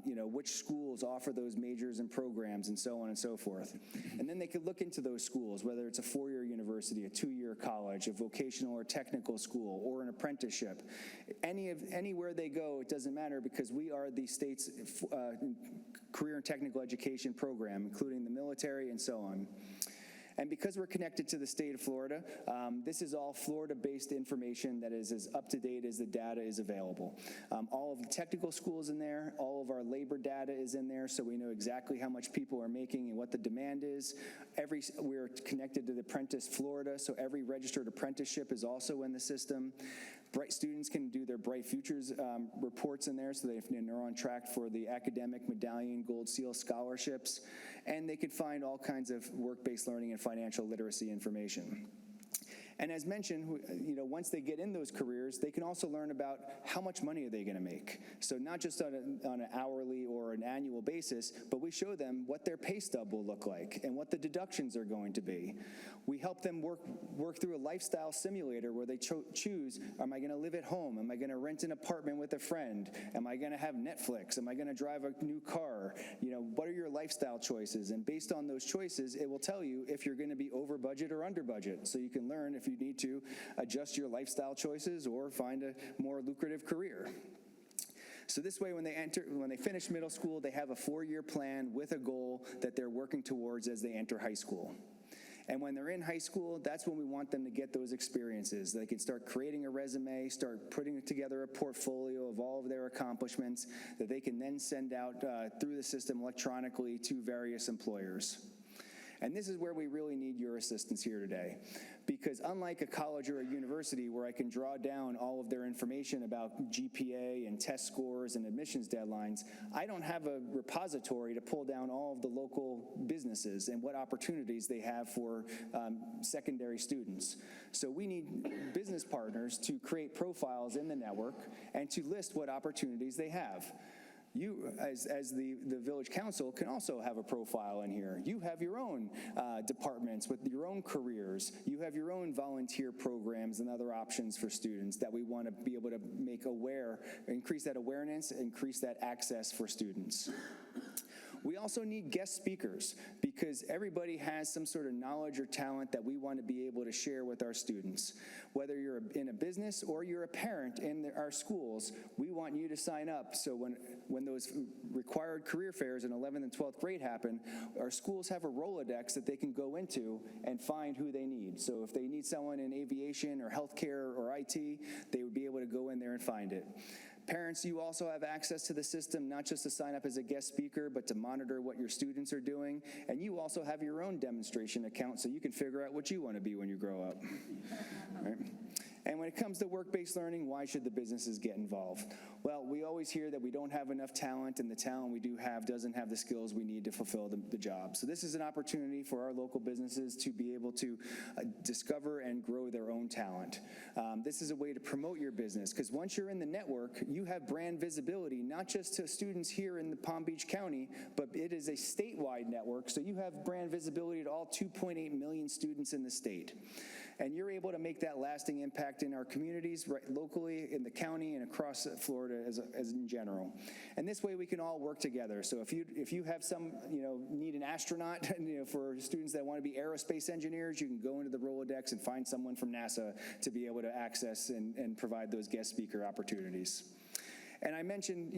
Which schools offer those majors and programs and so on and so forth. And then they could look into those schools, whether it's a 4-year university, a 2-year college, a vocational or technical school, or an apprenticeship. Anywhere they go, it doesn't matter, because we are the state's career and technical education program, including the military and so on. And because we're connected to the state of Florida, this is all Florida-based information that is as up-to-date as the data is available. All of the technical schools in there, all of our labor data is in there, so we know exactly how much people are making and what the demand is. We're connected to the Apprentice Florida, so every registered apprenticeship is also in the system. Bright students can do their Bright Futures reports in there, so they're on track for the academic medallion, Gold Seal scholarships, and they could find all kinds of work-based learning and financial literacy information. And as mentioned, once they get in those careers, they can also learn about how much money are they going to make. So not just on an hourly or an annual basis, but we show them what their pay stub will look like and what the deductions are going to be. We help them work through a lifestyle simulator where they choose, am I going to live at home? Am I going to rent an apartment with a friend? Am I going to have Netflix? Am I going to drive a new car? What are your lifestyle choices? And based on those choices, it will tell you if you're going to be over budget or under budget. So you can learn if you need to adjust your lifestyle choices or find a more lucrative career. So this way, when they finish middle school, they have a 4-year plan with a goal that they're working towards as they enter high school. And when they're in high school, that's when we want them to get those experiences. They can start creating a resume, start putting together a portfolio of all of their accomplishments that they can then send out through the system electronically to various employers. And this is where we really need your assistance here today. Because unlike a college or a university where I can draw down all of their information about GPA and test scores and admissions deadlines, I don't have a repository to pull down all of the local businesses and what opportunities they have for secondary students. So we need business partners to create profiles in the network and to list what opportunities they have. You, as the village council, can also have a profile in here. You have your own departments with your own careers. You have your own volunteer programs and other options for students that we want to be able to make aware, increase that awareness, increase that access for students. We also need guest speakers because everybody has some sort of knowledge or talent that we want to be able to share with our students. Whether you're in a business or you're a parent in our schools, we want you to sign up so when those required career fairs in 11th and 12th grade happen, our schools have a Rolodex that they can go into and find who they need. So if they need someone in aviation or healthcare or IT, they would be able to go in there and find it. Parents, you also have access to the system, not just to sign up as a guest speaker, but to monitor what your students are doing. And you also have your own demonstration account so you can figure out what you want to be when you grow up. Right? And when it comes to work-based learning, why should the businesses get involved? Well, we always hear that we don't have enough talent, and the talent we do have doesn't have the skills we need to fulfill the job. So this is an opportunity for our local businesses to be able to discover and grow their own talent. This is a way to promote your business, because once you're in the network, you have brand visibility, not just to students here in the Palm Beach County, but it is a statewide network, so you have brand visibility to all 2.8 million students in the state. And you're able to make that lasting impact in our communities, right, locally, in the county, and across Florida as in general. And this way we can all work together. So if you have need an astronaut, for students that want to be aerospace engineers, you can go into the Rolodex and find someone from NASA to be able to access and provide those guest speaker opportunities. And I mentioned,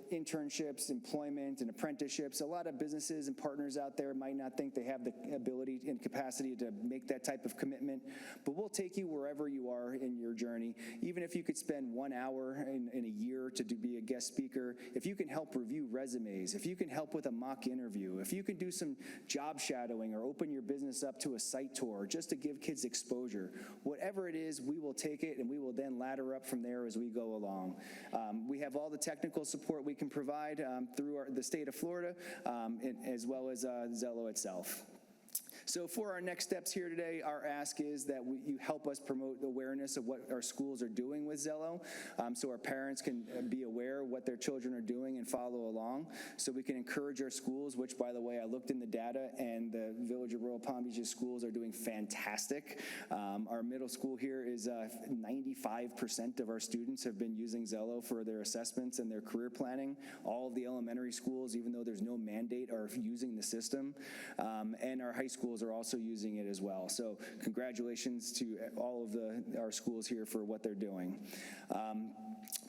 internships, employment, and apprenticeships. A lot of businesses and partners out there might not think they have the ability and capacity to make that type of commitment, but we'll take you wherever you are in your journey. Even if you could spend 1 hour in a year to be a guest speaker, if you can help review resumes, if you can help with a mock interview, if you can do some job shadowing or open your business up to a site tour just to give kids exposure, whatever it is, we will take it and we will then ladder up from there as we go along. We have all the technical support we can provide through the state of Florida, as well as Zello itself. So for our next steps here today, our ask is that you help us promote the awareness of what our schools are doing with Zello, so our parents can be aware of what their children are doing and follow along, so we can encourage our schools, which, by the way, I looked in the data, and the Village of Royal Palm Beach's schools are doing fantastic. Our middle school here is 95% of our students have been using Zello for their assessments and their career planning. All of the elementary schools, even though there's no mandate, are using the system, and our high schools are also using it as well. So congratulations to all of our schools here for what they're doing.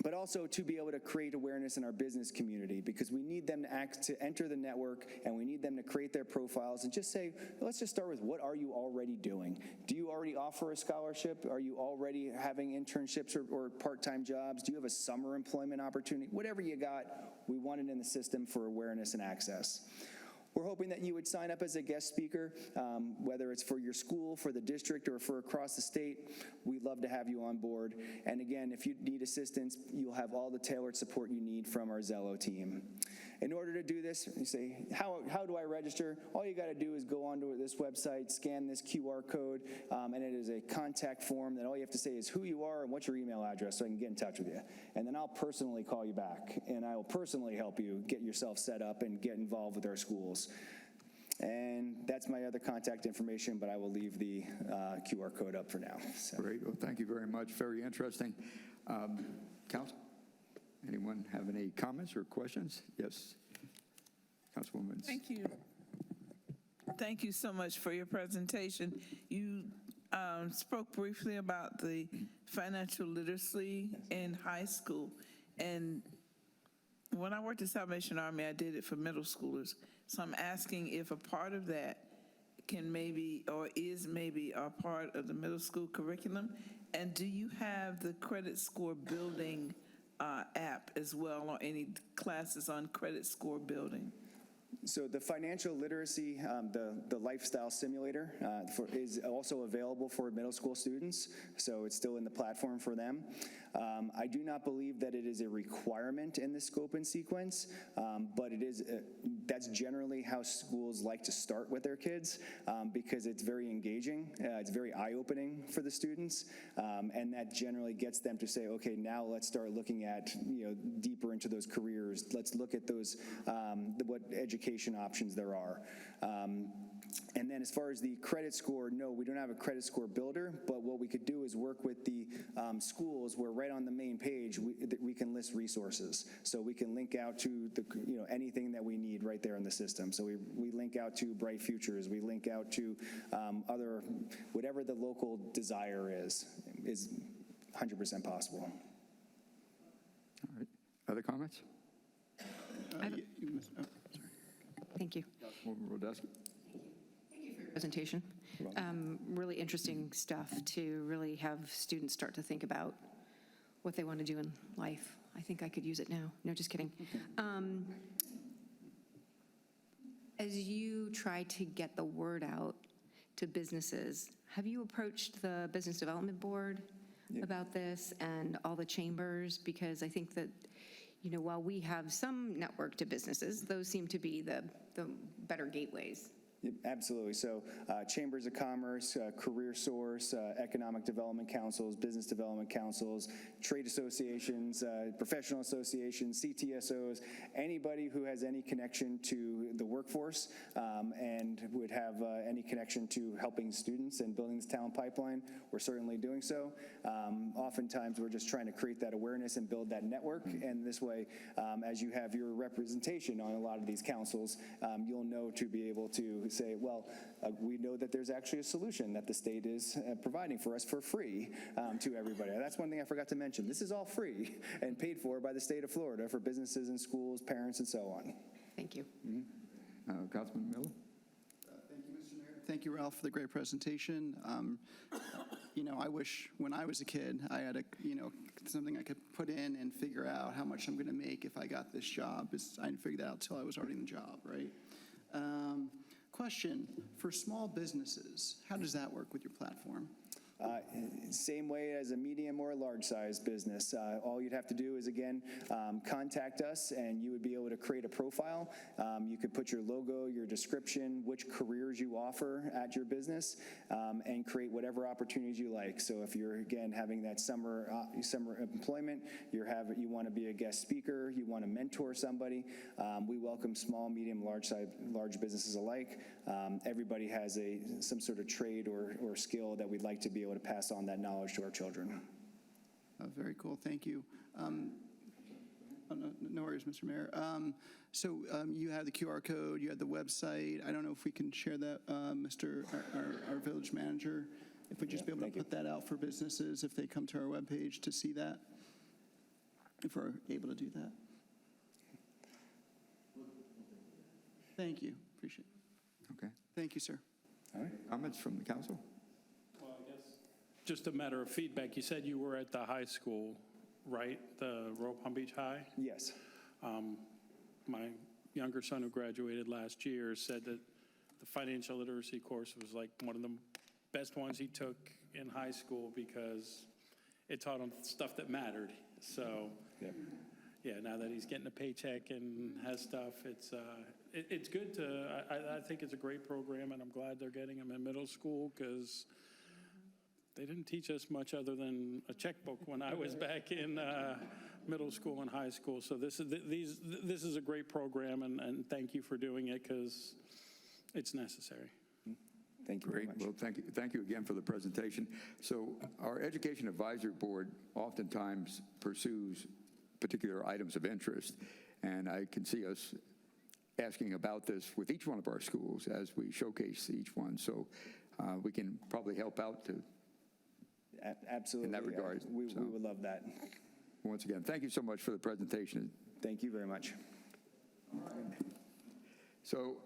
But also to be able to create awareness in our business community, because we need them to enter the network, and we need them to create their profiles and just say, let's just start with, what are you already doing? Do you already offer a scholarship? Are you already having internships or part-time jobs? Do you have a summer employment opportunity? Whatever you got, we want it in the system for awareness and access. We're hoping that you would sign up as a guest speaker, whether it's for your school, for the district, or for across the state. We'd love to have you on board. And again, if you need assistance, you'll have all the tailored support you need from our Zello team. In order to do this, you say, how do I register? All you got to do is go onto this website, scan this QR code, and it is a contact form that all you have to say is who you are and what's your email address so I can get in touch with you. And then I'll personally call you back, and I will personally help you get yourself set up and get involved with our schools. And that's my other contact information, but I will leave the QR code up for now. So. Great. Well, thank you very much. Very interesting. Council, anyone have any comments or questions? Yes. Councilwoman. Thank you. Thank you so much for your presentation. You spoke briefly about the financial literacy in high school. And when I worked at Salvation Army, I did it for middle schoolers. So I'm asking if a part of that can maybe, or is maybe a part of the middle school curriculum. And do you have the credit score building app as well, or any classes on credit score building? So the financial literacy, the lifestyle simulator is also available for middle school students, so it's still in the platform for them. I do not believe that it is a requirement in the scope and sequence, but it is. That's generally how schools like to start with their kids because it's very engaging, it's very eye-opening for the students, and that generally gets them to say, okay, now let's start looking at deeper into those careers. Let's look at those what education options there are. And then as far as the credit score, no, we don't have a credit score builder, but what we could do is work with the schools where right on the main page we can list resources. So we can link out to the anything that we need right there in the system. So we link out to Bright Futures, we link out to other, whatever the local desire is 100% possible. All right. Other comments? Thank you. Councilwoman Rodeski. Presentation. Really interesting stuff to really have students start to think about what they want to do in life. I think I could use it now. No, just kidding. As you try to get the word out to businesses, have you approached the Business Development Board about this and all the chambers? Because I think that, while we have some network to businesses, those seem to be the better gateways. Yep, absolutely. So chambers of commerce, career source, economic development councils, business development councils, trade associations, professional associations, CTSOs, anybody who has any connection to the workforce and would have any connection to helping students and building this talent pipeline, we're certainly doing so. Oftentimes we're just trying to create that awareness and build that network, and this way as you have your representation on a lot of these councils, you'll know to be able to say, well, we know that there's actually a solution that the state is providing for us for free to everybody. That's one thing I forgot to mention. This is all free and paid for by the state of Florida for businesses and schools, parents, and so on. Thank you. Councilman Miller? Thank you, Mr. Mayor. Thank you, Ralph, for the great presentation. I wish when I was a kid, I had something I could put in and figure out how much I'm going to make if I got this job. I didn't figure that out until I was already in the job, right? Question, for small businesses, how does that work with your platform? Same way as a medium or a large size business. All you'd have to do is, again, contact us and you would be able to create a profile. You could put your logo, your description, which careers you offer at your business, and create whatever opportunities you like. So if you're, again, having that summer employment, you want to be a guest speaker, you want to mentor somebody, we welcome small, medium, large businesses alike. Everybody has some sort of trade or skill that we'd like to be able to pass on that knowledge to our children. Very cool, thank you. No worries, Mr. Mayor. So you have the QR code, you have the website. I don't know if we can share that, our village manager, if we'd just be able to put that out for businesses if they come to our webpage to see that, if we're able to do that. Thank you, appreciate it. Okay. Thank you, sir. All right. Comments from the council? Well, I guess just a matter of feedback. You said you were at the high school, right? The Royal Palm Beach High? Yes. My younger son who graduated last year said that the financial literacy course was like one of the best ones he took in high school because it taught him stuff that mattered. So, yeah, now that he's getting a paycheck and has stuff, it's good to, I think it's a great program, and I'm glad they're getting him in middle school because they didn't teach us much other than a checkbook when I was back in middle school and high school. So this is a great program, and thank you for doing it because it's necessary. Thank you very Great. much. Well, thank you again for the presentation. So our Education Advisory Board oftentimes pursues particular items of interest, and I can see us asking about this with each one of our schools as we showcase each one. So we can probably help out to Absolutely. in that regard. We So, would love that. once again, thank you so much for the presentation. Thank you very much. So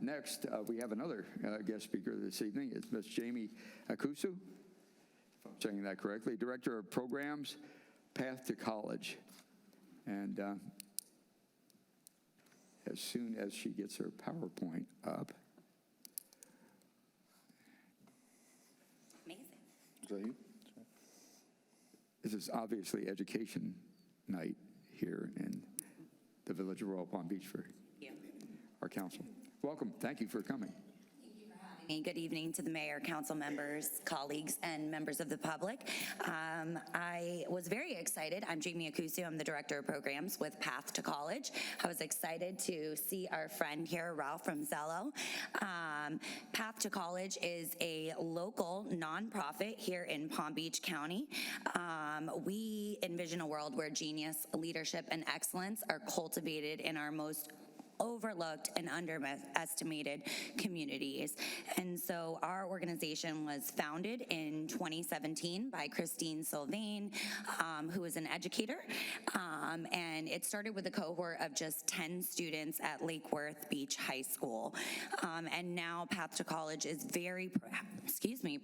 next, we have another guest speaker this evening. It's Ms. Jamie Akusu, if I'm saying that correctly, Director of Programs, Path to College. And as soon as she gets her PowerPoint up. Amazing. Is that you? This is obviously education night here in the Village of Royal Palm Beach for our council. Welcome. Thank you for coming. Good evening to the mayor, council members, colleagues, and members of the public. I was very excited. I'm Jamie Akusu. I'm the Director of Programs with Path to College. I was excited to see our friend here, Ralph from Zello. Path to College is a local nonprofit here in Palm Beach County. We envision a world where genius, leadership, and excellence are cultivated in our most overlooked and underestimated communities. And so our organization was founded in 2017 by Christine Sylvain, who is an educator. And it started with a cohort of just 10 students at Lake Worth Beach High School. And now Path to College is very,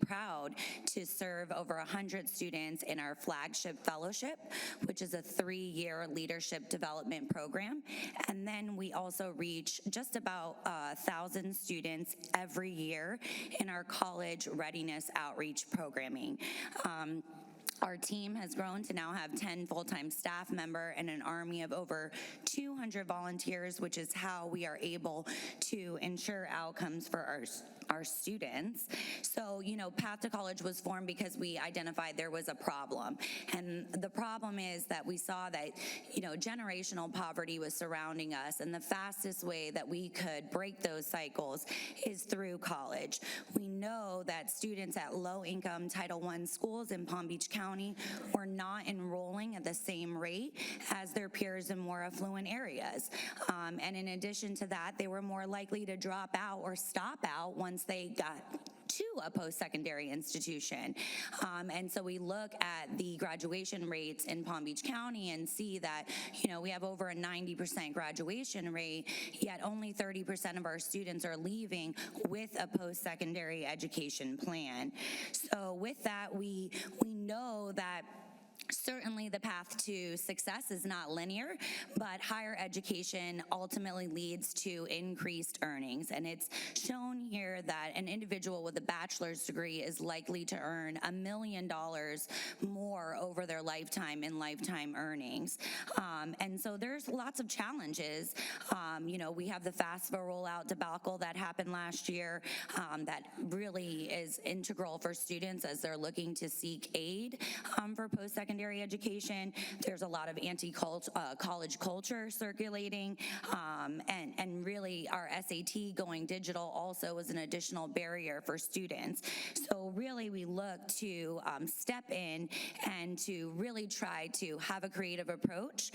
proud to serve over 100 students in our flagship fellowship, which is a 3-year leadership development program. And then we also reach just about 1,000 students every year in our college readiness outreach programming. Our team has grown to now have 10 full-time staff members and an army of over 200 volunteers, which is how we are able to ensure outcomes for our students. So, Path to College was formed because we identified there was a problem. And the problem is that we saw that, generational poverty was surrounding us, and the fastest way that we could break those cycles is through college. We know that students at low-income Title I schools in Palm Beach County were not enrolling at the same rate as their peers in more affluent areas. And in addition to that, they were more likely to drop out or stop out once they got to a post-secondary institution. And so we look at the graduation rates in Palm Beach County and see that, we have over a 90% graduation rate, yet only 30% of our students are leaving with a post-secondary education plan. So with that, we know that certainly the path to success is not linear, but higher education ultimately leads to increased earnings. And it's shown here that an individual with a bachelor's degree is likely to earn $1 million more over their lifetime in lifetime earnings. And so there's lots of challenges. We have the FAFSA rollout debacle that happened last year that really is integral for students as they're looking to seek aid for post-secondary education. There's a lot of anti-college culture circulating, and really our SAT going digital also is an additional barrier for students. So really we look to step in and to really try to have a creative approach,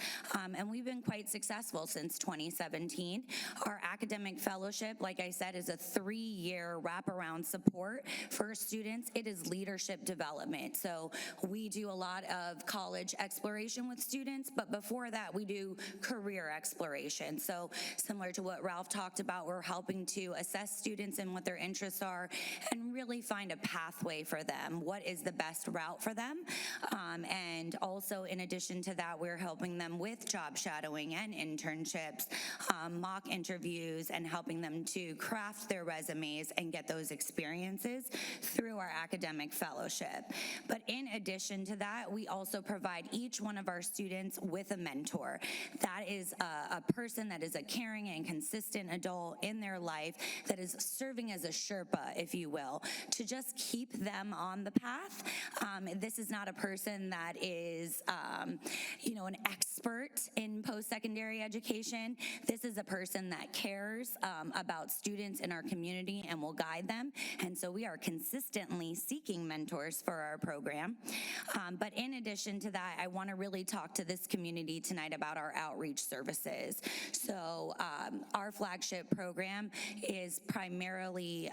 and we've been quite successful since 2017. Our academic fellowship, like I said, is a 3-year wraparound support for students. It is leadership development. So we do a lot of college exploration with students, but before that we do career exploration. So similar to what Ralph talked talked about, we're helping to assess students and what their interests are and really find a pathway for them. What is the best route for them? And also, in addition to that, we're helping them with job shadowing and internships, mock interviews, and helping them to craft their resumes and get those experiences through our academic fellowship. But in addition to that, we also provide each one of our students with a mentor. That is a person that is a caring and consistent adult in their life that is serving as a Sherpa, if you will, to just keep them on the path. This is not a person that is, an expert in post-secondary education. This is a person that cares about students in our community and will guide them. And so we are consistently seeking mentors for our program. But in addition to that, I want to really talk to this community tonight about our outreach services. So our flagship program is primarily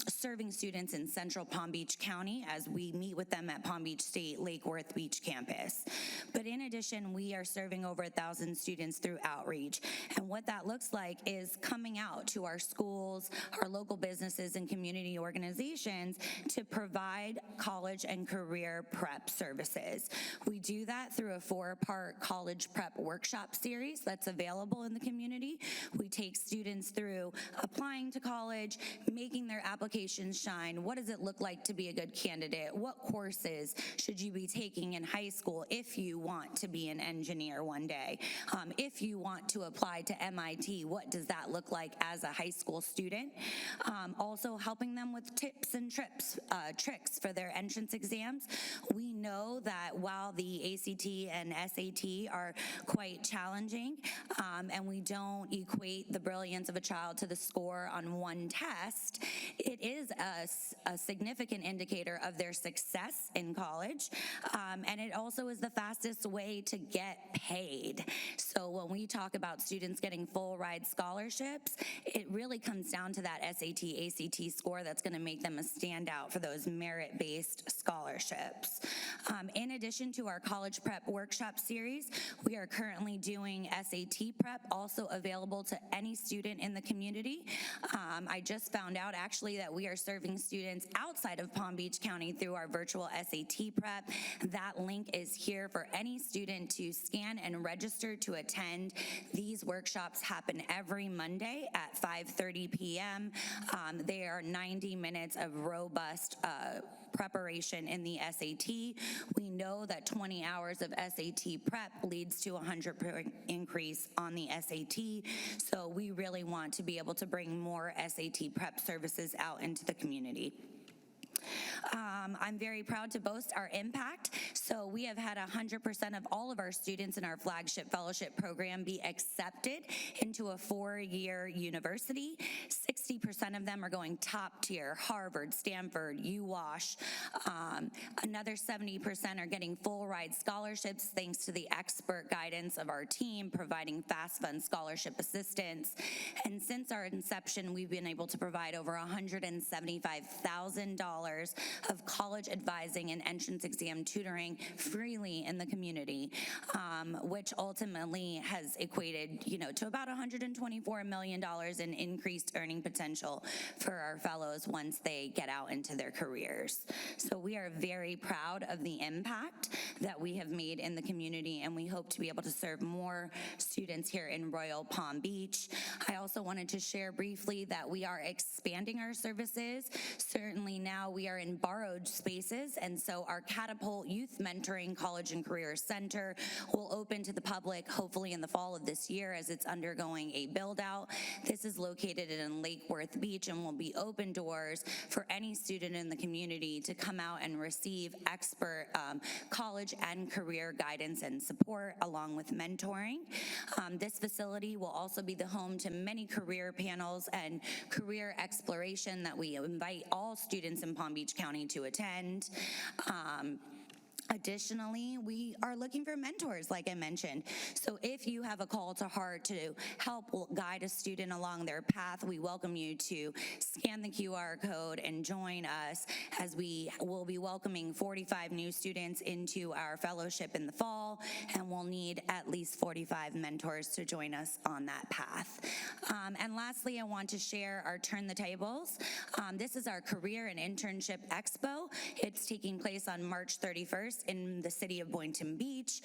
serving students in Central Palm Beach County as we meet with them at Palm Beach State Lake Worth Beach campus. But in addition, we are serving over 1,000 students through outreach. And what that looks like is coming out to our schools, our local businesses, and community organizations to provide college and career prep services. We do that through a 4-part college prep workshop series that's available in the community. We take students through applying to college, making their applications shine. What does it look like to be a good candidate? What courses should you be taking in high school if you want to be an engineer one day? If you want to apply to MIT, what does that look like as a high school student? Also helping them with tips and tricks for their entrance exams. We know that while the ACT and SAT are quite challenging, and we don't equate the brilliance of a child to the score on one test, it is a significant indicator of their success in college, and it also is the fastest way to get paid. So when we talk about students getting full ride scholarships, it really comes down to that SAT, ACT score that's going to make them a standout for those merit-based scholarships. In addition to our college prep workshop series, we are currently doing SAT prep, also available to any student in the community. I just found out actually that we are serving students outside of Palm Beach County through our virtual SAT prep. That link is here for any student to scan and register to attend. These workshops happen every Monday at 5:30 p.m. They are 90 minutes of robust preparation in the SAT. We know that 20 hours of SAT prep leads to a 100% increase on the SAT, so we really want to be able to bring more SAT prep services out into the community. I'm very proud to boast our impact. So we have had 100% of all of our students in our flagship fellowship program be accepted into a 4-year university. 60% of them are going top tier, Harvard, Stanford, UWash. Another 70% are getting full ride scholarships thanks to the expert guidance of our team providing Fast Fund scholarship assistance. And since our inception, we've been able to provide over $175,000 of college advising and entrance exam tutoring freely in the community, which ultimately has equated, to about $124 million in increased earning potential for our fellows once they get out into their careers. So we are very proud of the impact that we have made in the community, and we hope to be able to serve more students here in Royal Palm Beach. I also wanted to share briefly that we are expanding our services. Certainly now we are in borrowed spaces, and so our Catapult Youth Mentoring College and Career Center will open to the public hopefully in the fall of this year as it's undergoing a build out. This is located in Lake Worth Beach and will be open doors for any student in the community to come out and receive expert college and career guidance and support along with mentoring. This facility will also be the home to many career panels and career exploration that we invite all students in Palm Beach County to attend. Additionally, we are looking for mentors, like I mentioned. So if you have a call to heart to help guide a student along their path, we welcome you to scan the QR code and join us as we will be welcoming 45 new students into our fellowship in the fall, and we'll need at least 45 mentors to join us on that path. And lastly, I want to share our Turn the Tables. This is our Career and Internship Expo. It's taking place on March 31st in the city of Boynton Beach,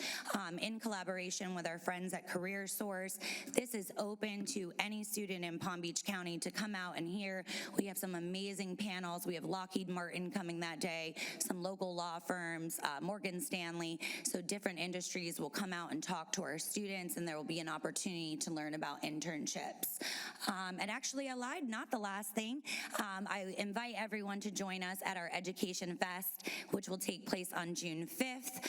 in collaboration with our friends at Career Source. This is open to any student in Palm Beach County to come out and hear. We have some amazing panels. We have Lockheed Martin coming that day, some local law firms, Morgan Stanley. So different industries will come out and talk to our students, and there will be an opportunity to learn about internships. And actually, I lied, not the last thing. I invite everyone to join us at our Education Fest, which will take place on June 5th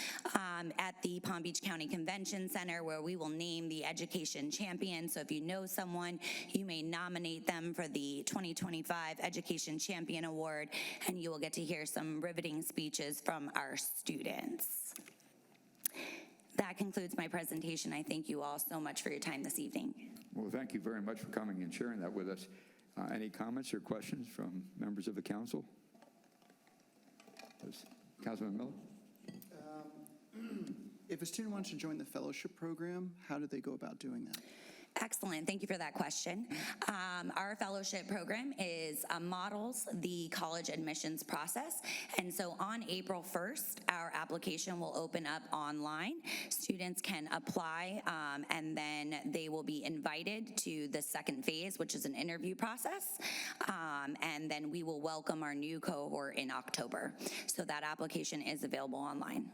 at the Palm Beach County Convention Center, where we will name the education champion. So if you know someone, you may nominate them for the 2025 Education Champion Award, and you will get to hear some riveting speeches from our students. That concludes my presentation. I thank you all so much for your time this evening. Well, thank you very much for coming and sharing that with us. Any comments or questions from members of the council? Councilman Miller? If a student wants to join the fellowship program, how do they go about doing that? Excellent. Thank you for that question. Our fellowship program models the college admissions process. And so on April 1st, our application will open up online. Students can apply, and then they will be invited to the second phase, which is an interview process. And then we will welcome our new cohort in October. So that application is available online.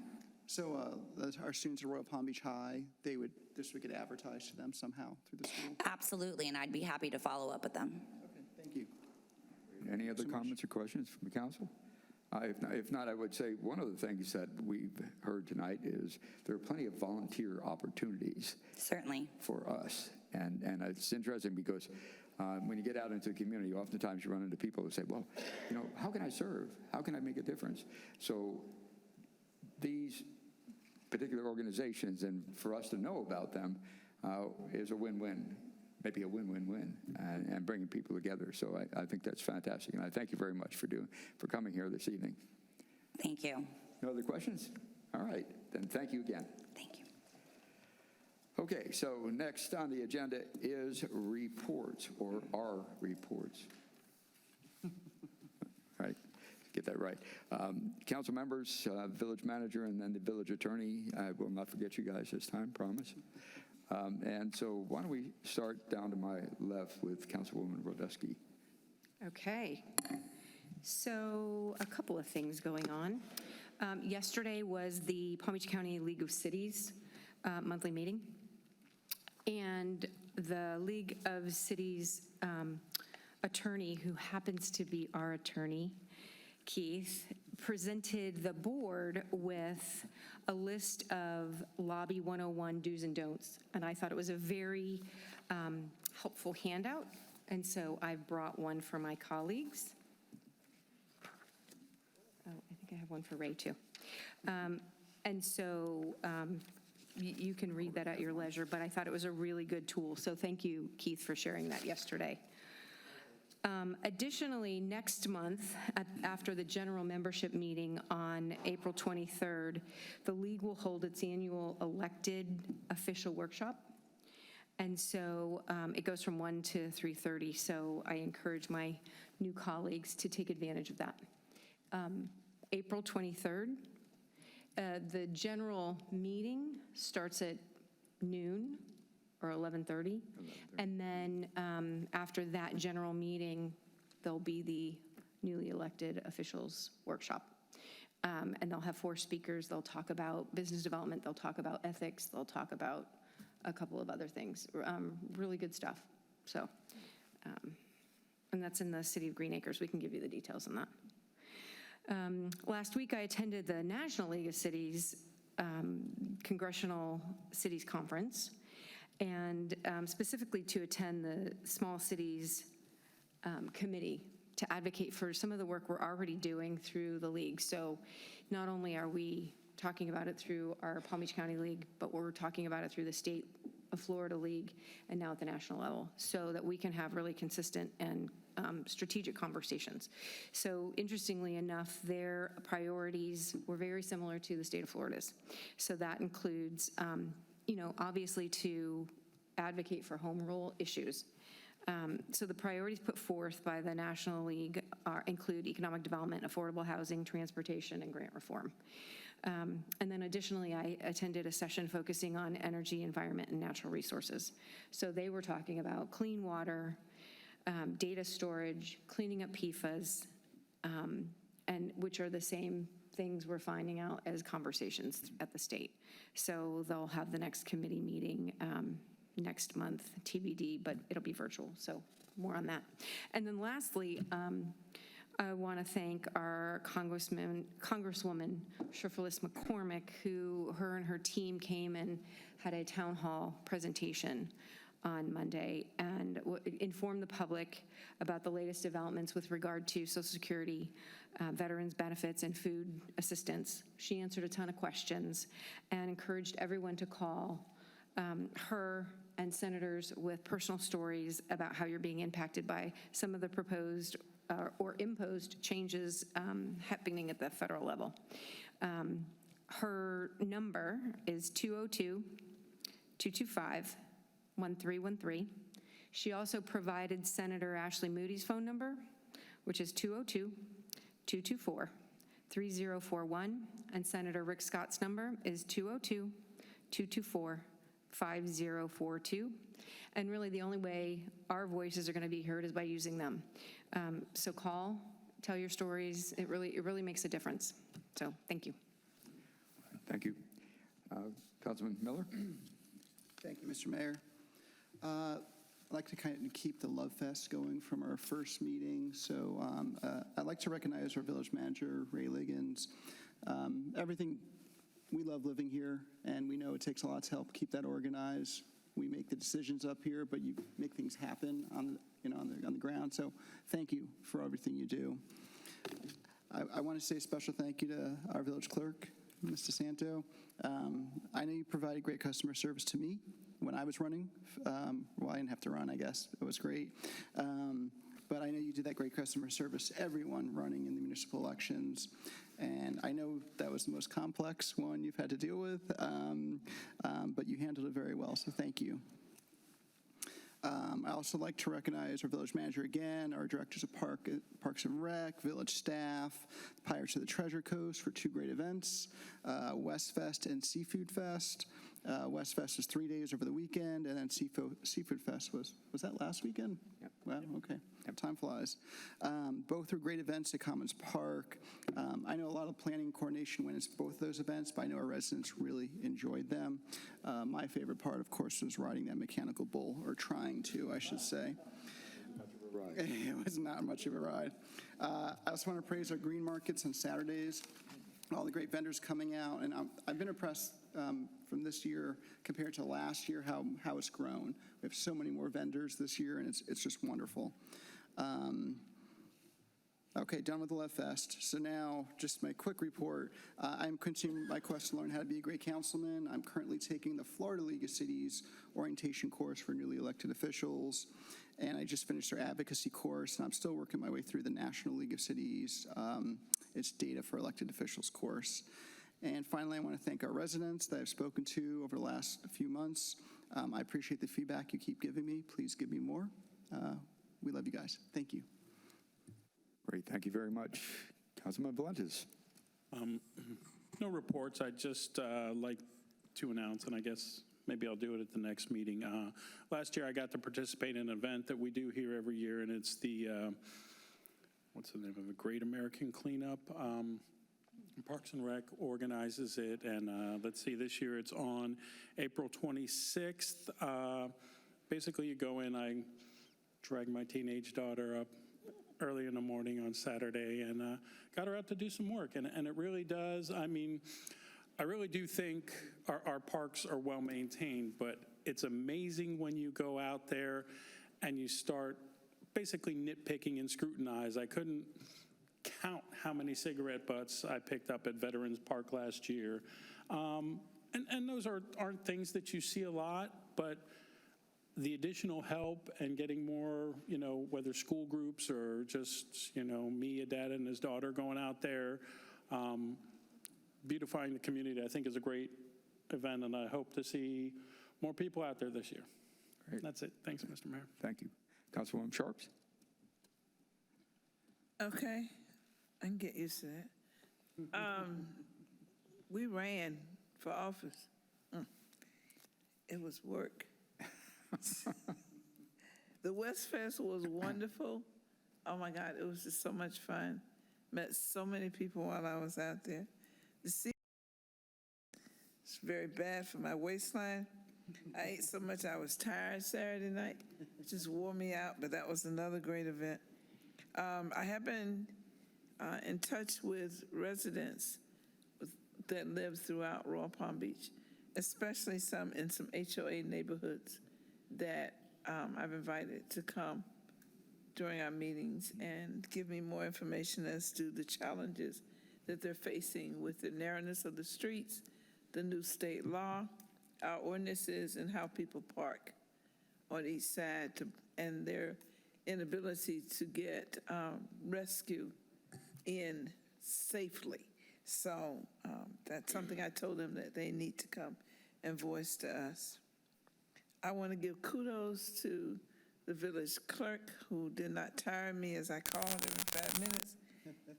So our students at Royal Palm Beach High, this would get advertised to them somehow through the school? Absolutely, and I'd be happy to follow up with them. Okay, thank you. Any other comments or questions from the council? If not, I would say one of the things that we've heard tonight is there are plenty of volunteer opportunities. Certainly. For us. And it's interesting because when you get out into the community, oftentimes you run into people who say, well, how can I serve? How can I make a difference? So these particular organizations, and for us to know about them, is a win-win, maybe a win-win-win, and bringing people together. So I think that's fantastic, and I thank you very much for coming here this evening. Thank you. No other questions? All right, then thank you again. Thank you. Okay, so next on the agenda is reports, or our reports. All right. Get that right. Council members, village manager, and then the village attorney. I will not forget you guys this time, promise. And so why don't we start down to my left with Councilwoman Rodesky. Okay. So a couple of things going on. Yesterday was the Palm Beach County League of Cities monthly meeting. And the League of Cities attorney, who happens to be our attorney, Keith, presented the board with a list of Lobby 101 do's and don'ts. And I thought it was a very helpful handout. And so I brought one for my colleagues. Oh, I think I have one for Ray too. And so you can read that at your leisure, but I thought it was a really good tool. So thank you, Keith, for sharing that yesterday. Additionally, next month, after the general membership meeting on April 23rd, the league will hold its annual elected official workshop. And so it goes from 1 to 3:30, so I encourage my new colleagues to take advantage of that. April 23rd, the general meeting starts at noon or 11:30. And then after that general meeting, there'll be the newly elected officials workshop. And they'll have 4 speakers. They'll talk about business development. They'll talk about ethics. They'll talk about a couple of other things. Really good stuff. So, and that's in the city of Green Acres. We can give you the details on that. Last week, I attended the National League of Cities Congressional Cities Conference, and specifically to attend the Small Cities Committee to advocate for some of the work we're already doing through the league. So not only are we talking about it through our Palm Beach County League, but we're talking about it through the state of Florida League and now at the national level, so that we can have really consistent and strategic conversations. So interestingly enough, their priorities were very similar to the state of Florida's. So that includes, obviously to advocate for home rule issues. So the priorities put forth by the National League include economic development, affordable housing, transportation, and grant reform. And then additionally, I attended a session focusing on energy, environment, and natural resources. So they were talking about clean water, data storage, cleaning up PFAS, and which are the same things we're finding out as conversations at the state. So they'll have the next committee meeting next month, TBD, but it'll be virtual, so more on that. And then lastly, I want to thank our Congresswoman Shrifalis McCormick, her and her team came and had a town hall presentation on Monday and informed the public about the latest developments with regard to Social Security, veterans benefits, and food assistance. She answered a ton of questions and encouraged everyone to call her and senators with personal stories about how you're being impacted by some of the proposed or imposed changes happening at the federal level. Her number is 202-225-1313. She also provided Senator Ashley Moody's phone number, which is 202-224-3041, and Senator Rick Scott's number is 202-224-5042. And really the only way our voices are going to be heard is by using them. So call, tell your stories. It really makes a difference. So thank you. Thank you. Councilman Miller? Thank you, Mr. Mayor. I'd like to kind of keep the Love Fest going from our first meeting. So I'd like to recognize our village manager, Ray Liggins. We love living here, and we know it takes a lot to help keep that organized. We make the decisions up here, but you make things happen on the ground. So thank you for everything you do. I want to say a special thank you to our village clerk, Ms. DeSanto. I know you provided great customer service to me when I was running. Well, I didn't have to run, I guess. It was great. But I know you did that great customer service to everyone running in the municipal elections. And I know that was the most complex one you've had to deal with, but you handled it very well, so thank you. I also like to recognize our village manager again, our directors of Parks and Rec, village staff, Pirates of the Treasure Coast for 2 great events, West Fest and Seafood Fest. West Fest was 3 days over the weekend, and then Seafood Fest was that last weekend? Yep. Wow, okay. Yep. Time flies. Both were great events at Commons Park. I know a lot of planning and coordination went into both those events, but I know our residents really enjoyed them. My favorite part, of course, was riding that mechanical bull, or trying to, I should say. It was not much of a ride. I also want to praise our green markets on Saturdays, all the great vendors coming out, and I've been impressed from this year compared to last year how it's grown. We have so many more vendors this year, and it's just wonderful. Okay, done with the Love Fest. So now, just my quick report. I'm continuing my quest to learn how to be a great councilman. I'm currently taking the Florida League of Cities orientation course for newly elected officials, and I just finished their advocacy course, and I'm still working my way through the National League of Cities. It's data for elected officials course. And finally, I want to thank our residents that I've spoken to over the last few months. I appreciate the feedback you keep giving me. Please give me more. We love you guys. Thank you. Great, thank you very much. Councilman Valentes. No reports. I'd just like to announce, and I guess maybe I'll do it at the next meeting. Last year I got to participate in an event that we do here every year, and it's the, what's the name of it, Great American Cleanup. Parks and Rec organizes it, and let's see, this year it's on April 26th. Basically, you go in, I drag my teenage daughter up early in the morning on Saturday and got her out to do some work, and it really does. I mean, I really do think our parks are well maintained, but it's amazing when you go out there and you start basically nitpicking and scrutinize. I couldn't count how many cigarette butts I picked up at Veterans Park last year. And those aren't things that you see a lot, but the additional help and getting more, whether school groups or just, me, a dad, and his daughter going out there, beautifying the community, I think is a great event, and I hope to see more people out there this year. Great. That's it. Thanks, Mr. Mayor. Thank you. Councilwoman Sharps? Okay, I can get used to that. We ran for office. It was work. The West Fest was wonderful. Oh my God, it was just so much fun. Met so many people while I was out there. It's very bad for my waistline. I ate so much I was tired Saturday night. It just wore me out, but that was another great event. I have been in touch with residents that live throughout Royal Palm Beach, especially some in some HOA neighborhoods that I've invited to come during our meetings and give me more information as to the challenges that they're facing with the narrowness of the streets, the new state law, our ordinances, and how people park on each side, and their inability to get rescue in safely. So that's something I told them that they need to come and voice to us. I want to give kudos to the village clerk who did not tire me as I called every 5 minutes,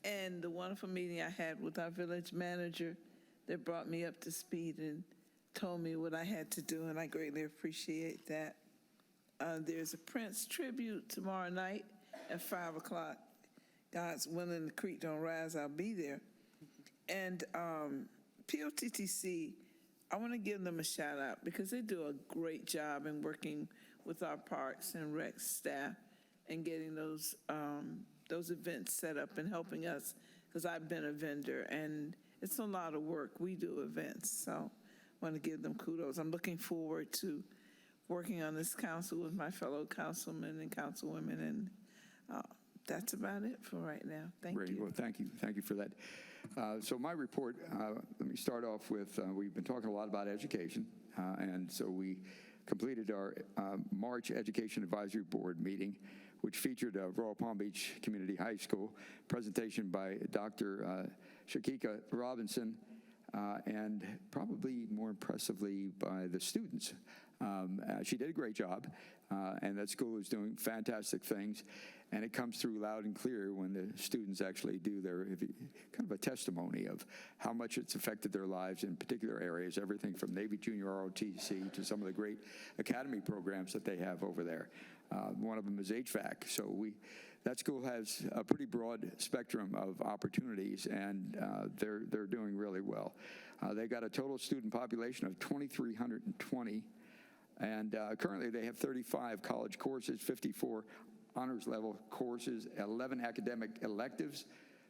and the wonderful meeting I had with our village manager that brought me up to speed and told me what I had to do, and I greatly appreciate that. There's a Prince tribute tomorrow night at 5 o'clock. God's willing, the creek don't rise, I'll be there. And POTTC, I want to give them a shout out because they do a great job in working with our parks and rec staff and getting those events set up and helping us, because I've been a vendor and it's a lot of work. We do events, so I want to give them kudos. I'm looking forward to working on this council with my fellow councilmen and councilwomen, and that's about it for right now. Thank Great. you. Well, thank you. Thank you for that. So my report, let me start off with, we've been talking a lot about education, and so we completed our March Education Advisory Board meeting, which featured Royal Palm Beach Community High School, presentation by Dr. Shakika Robinson, and probably more impressively by the students. She did a great job, and that school is doing fantastic things, and it comes through loud and clear when the students actually do their kind of a testimony of how much it's affected their lives in particular areas, everything from Navy Junior ROTC to some of the great academy programs that they have over there. One of them is HVAC, so that school has a pretty broad spectrum of opportunities, and they're doing really well. They got a total student population of 2,320, and currently they have 35 college courses, 54 honors level courses, 11 academic electives,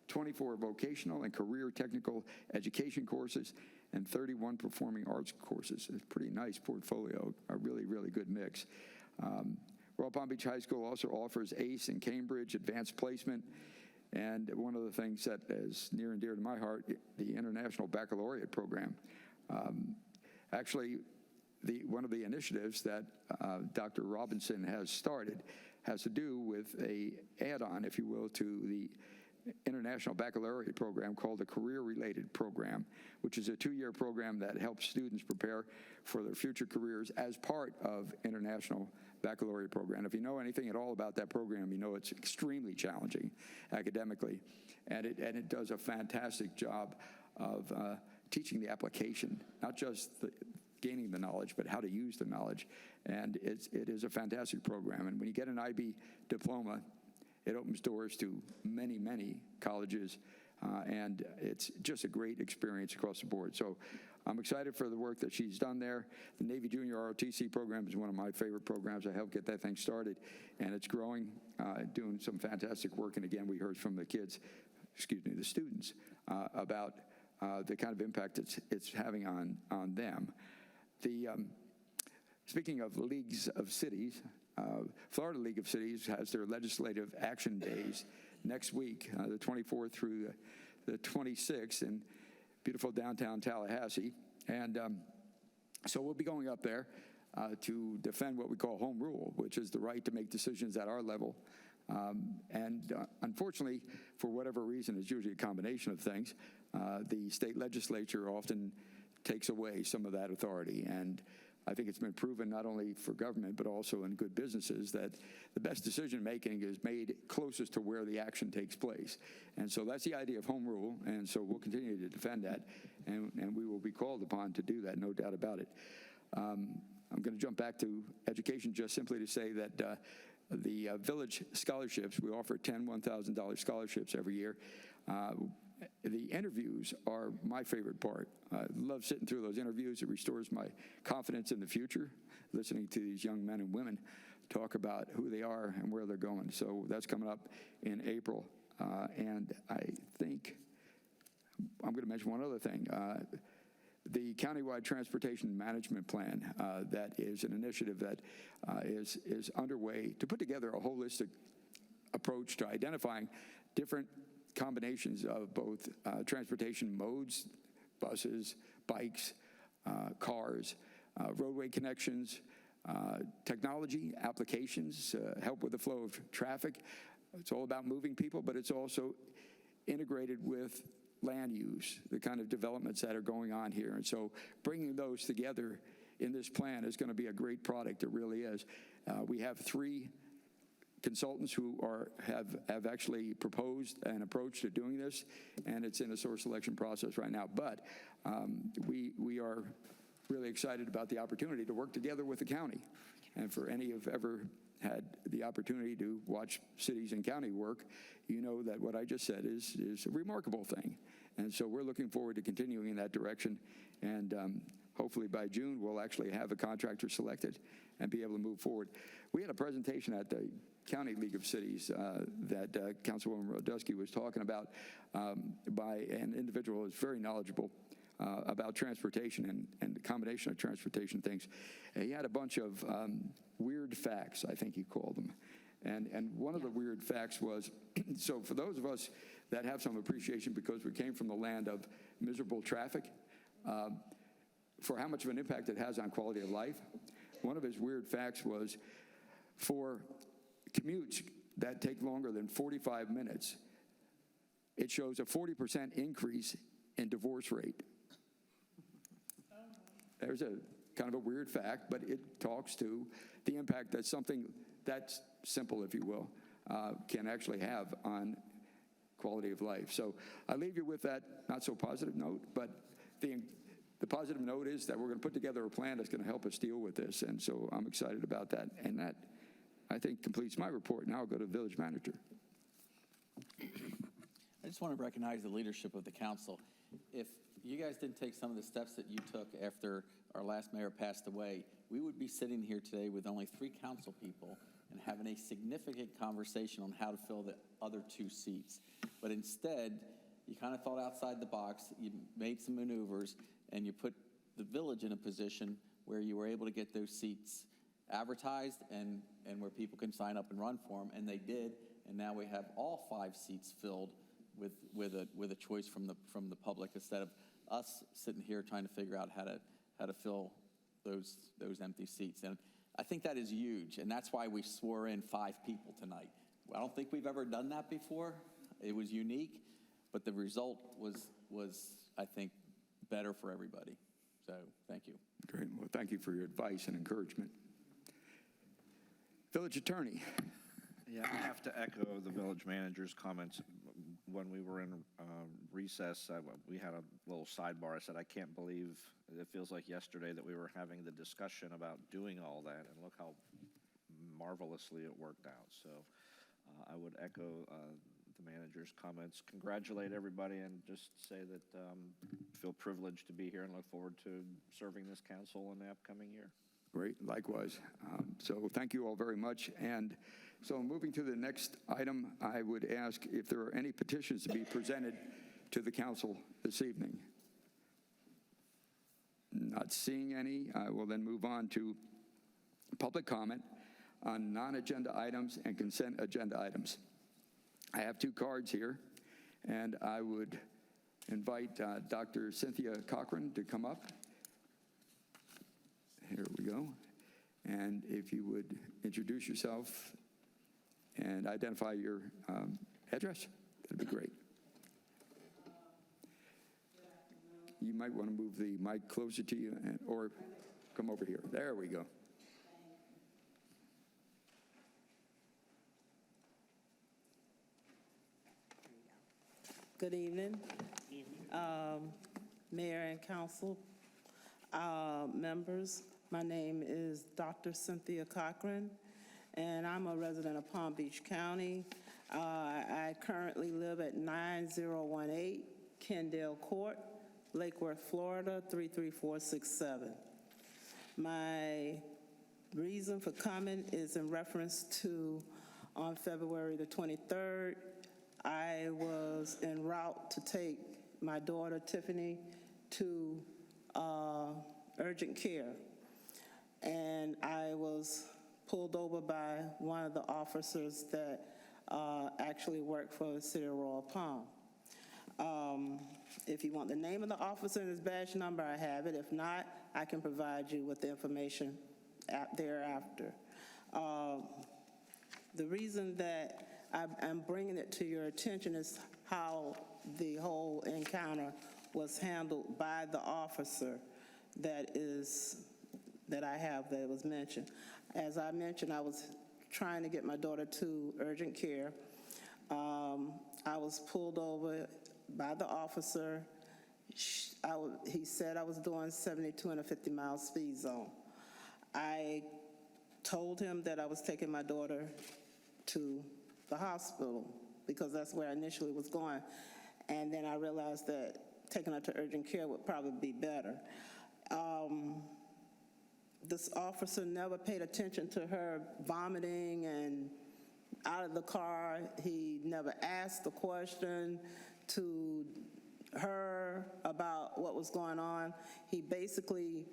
24 vocational and career technical education courses, and 31 performing arts courses. It's a pretty nice portfolio, a really, really good mix. Royal Palm Beach High School also offers ACE in Cambridge, advanced placement, and one of the things that is near and dear to my heart, the International Baccalaureate Program. Actually, one of the initiatives that Dr. Robinson has started has to do with a add-on, if you will, to the International Baccalaureate Program called the Career-Related Program, which is a 2-year program that helps students prepare for their future careers as part of International Baccalaureate Program. If you know anything at all about that program, you know it's extremely challenging academically, and it does a fantastic job of teaching the application, not just gaining the knowledge, but how to use the knowledge. And it is a fantastic program. And when you get an IB diploma, it opens doors to many, many colleges, and it's just a great experience across the board. So I'm excited for the work that she's done there. The Navy Junior ROTC program is one of my favorite programs. I helped get that thing started, and it's growing, doing some fantastic work. And again, we heard from the students, about the kind of impact it's having on them. Speaking of leagues of cities, Florida League of Cities has their legislative action days next week, the 24th through the 26th in beautiful downtown Tallahassee. And so we'll be going up there to defend what we call home rule, which is the right to make decisions at our level. Unfortunately, for whatever reason, it's usually a combination of things, the state legislature often takes away some of that authority. And I think it's been proven not only for government, but also in good businesses that the best decision-making is made closest to where the action takes place. And so that's the idea of home rule, and so we'll continue to defend that, and we will be called upon to do that, no doubt about it. I'm going to jump back to education just simply to say that the Village Scholarships, we offer 10 $1,000 scholarships every year. The interviews are my favorite part. I love sitting through those interviews. It restores my confidence in the future, listening to these young men and women talk about who they are and where they're going. So that's coming up in April. And I think I'm going to mention one other thing. The Countywide Transportation Management Plan, that is an initiative that is underway to put together a holistic approach to identifying different combinations of both transportation modes, buses, bikes, cars, roadway connections, technology applications, help with the flow of traffic. It's all about moving people, but it's also integrated with land use, the kind of developments that are going on here. And so bringing those together in this plan is going to be a great product. It really is. We have 3 consultants who have actually proposed an approach to doing this, and it's in a source selection process right now. But we are really excited about the opportunity to work together with the county. And for any who've ever had the opportunity to watch cities and county work, you know that what I just said is a remarkable thing. And so we're looking forward to continuing in that direction. And hopefully by June, we'll actually have a contractor selected and be able to move forward. We had a presentation at the County League of Cities that Councilwoman Rodusky was talking about by an individual who is very knowledgeable about transportation and the combination of transportation things. And he had a bunch of weird facts, I think he called them. And one of the weird facts was, so for those of us that have some appreciation because we came from the land of miserable traffic, for how much of an impact it has on quality of life, one of his weird facts was for commutes that take longer than 45 minutes, it shows a 40% increase in divorce rate. There's a kind of a weird fact, but it talks to the impact that something that's simple, if you will, can actually have on quality of life. So I leave you with that not so positive note, but the positive note is that we're going to put together a plan that's going to help us deal with this. And so I'm excited about that. And that, I think, completes my report. Now I'll go to the village manager. I just want to recognize the leadership of the council. If you guys didn't take some of the steps that you took after our last mayor passed away, we would be sitting here today with only 3 council people and having a significant conversation on how to fill the other 2 seats. But instead, you kind of thought outside the box, you made some maneuvers, and you put the village in a position where you were able to get those seats advertised and where people can sign up and run for them, and they did. And now we have all 5 seats filled with a choice from the public, instead of us sitting here trying to figure out how to fill those empty seats. And I think that is huge, and that's why we swore in 5 people tonight. I don't think we've ever done that before. It was unique, but the result was I think, better for everybody. So thank you. Great. Well, thank you for your advice and encouragement. Village attorney. Yeah, I have to echo the village manager's comments. When we were in recess, we had a little sidebar. I said, I can't believe it feels like yesterday that we were having the discussion about doing all that, and look how marvelously it worked out. So I would echo the manager's comments, congratulate everybody, and just say that feel privileged to be here and look forward to serving this council in the upcoming year. Great, likewise. So thank you all very much. And so moving to the next item, I would ask if there are any petitions to be presented to the council this evening. Not seeing any, I will then move on to public comment on non-agenda items and consent agenda items. I have 2 cards here, and I would invite Dr. Cynthia Cochran to come up. Here we go. And if you would introduce yourself and identify your address, that'd be great. You might want to move the mic closer to you or come over here. There we go. Good evening, Mayor and Council members. My name is Dr. Cynthia Cochran, and I'm a resident of Palm Beach County. I currently live at 9018 Kendall Court, Lake Worth, Florida, 33467. My reason for coming is in reference to on February the 23rd, I was en route to take my daughter Tiffany to urgent care, and I was pulled over by one of the officers that actually worked for the City of Royal Palm. If you want the name of the officer and his badge number, I have it. If not, I can provide you with the information thereafter. The reason that I'm bringing it to your attention is how the whole encounter was handled by the officer that I have that was mentioned. As I mentioned, I was trying to get my daughter to urgent care. I was pulled over by the officer. He said I was doing 72 in a 50-mile speed zone. I told him that I was taking my daughter to the hospital because that's where I initially was going. And then I realized that taking her to urgent care would probably be better. This officer never paid attention to her vomiting and out of the car. He never asked a question to her about what was going on. He basically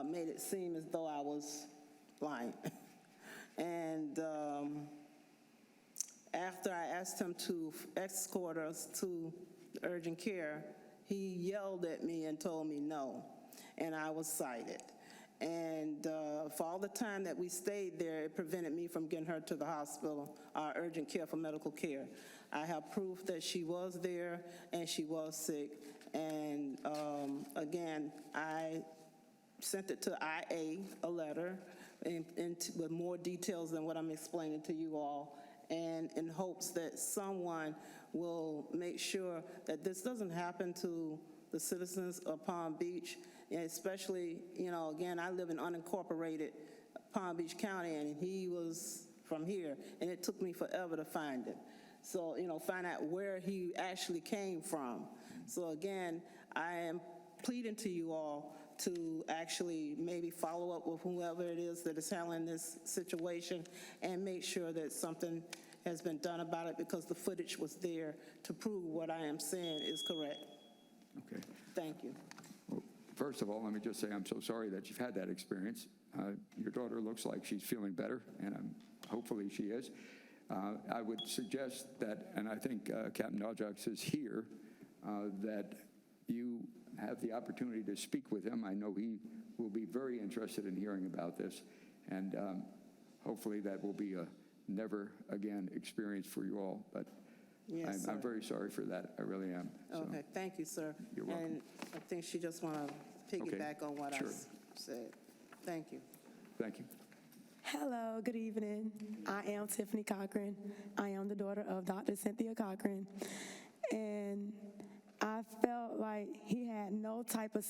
made it seem as though I was lying. And after I asked him to escort us to urgent care, he yelled at me and told me no, and I was cited. And for all the time that we stayed there, it prevented me from getting her to the hospital, urgent care for medical care. I have proof that she was there and she was sick. And again, I sent it to IA, a letter, with more details than what I'm explaining to you all, and in hopes that someone will make sure that this doesn't happen to the citizens of Palm Beach, and especially, you know, again, I live in unincorporated Palm Beach County, and he was from here, and it took me forever to find him. So, you know, find out where he actually came from. So again, I am pleading to you all to actually maybe follow up with whoever it is that is handling this situation and make sure that something has been done about it, because the footage was there to prove what I am saying is correct. Okay. Thank you. Well, first of all, let me just say I'm so sorry that you've had that experience. Your daughter looks like she's feeling better, and hopefully she is. I would suggest that, and I think Captain Dodgex is here, that you have the opportunity to speak with him. I know he will be very interested in hearing about this, and hopefully that will be a never again experience for you all. But Yes, I'm very sorry for that. I really am. So, okay, thank you, sir. You're welcome. And I think she just want to piggyback on what sure. I said. Thank you. Thank you. Hello, good evening. I am Tiffany Cochran. I am the daughter of Dr. Cynthia Cochran. And I felt like he had no type of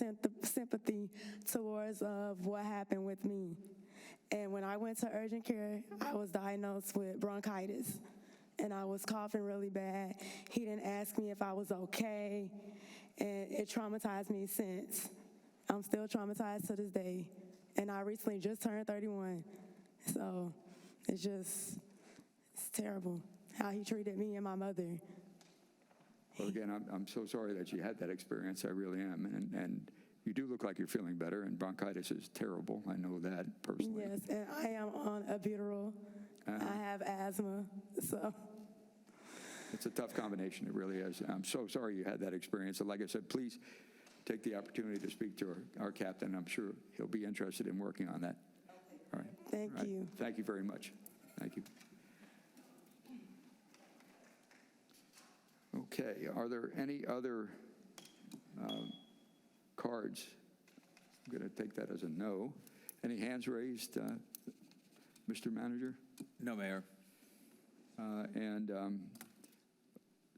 sympathy towards of what happened with me. And when I went to urgent care, I was diagnosed with bronchitis, and I was coughing really bad. He didn't ask me if I was okay, and it traumatized me since. I'm still traumatized to this day, and I recently just turned 31. So it's terrible how he treated me and my mother. Well, again, I'm so sorry that you had that experience. I really am. And you do look like you're feeling better, and bronchitis is terrible. I know that personally. Yes, and I am on albuterol. I have asthma, so. It's a tough combination, it really is. I'm so sorry you had that experience. And like I said, please take the opportunity to speak to our captain. I'm sure he'll be interested in working on that. All right. Thank All right. you. Thank you very much. Thank you. Okay, are there any other cards? I'm going to take that as a no. Any hands raised, Mr. Manager? No, Mayor.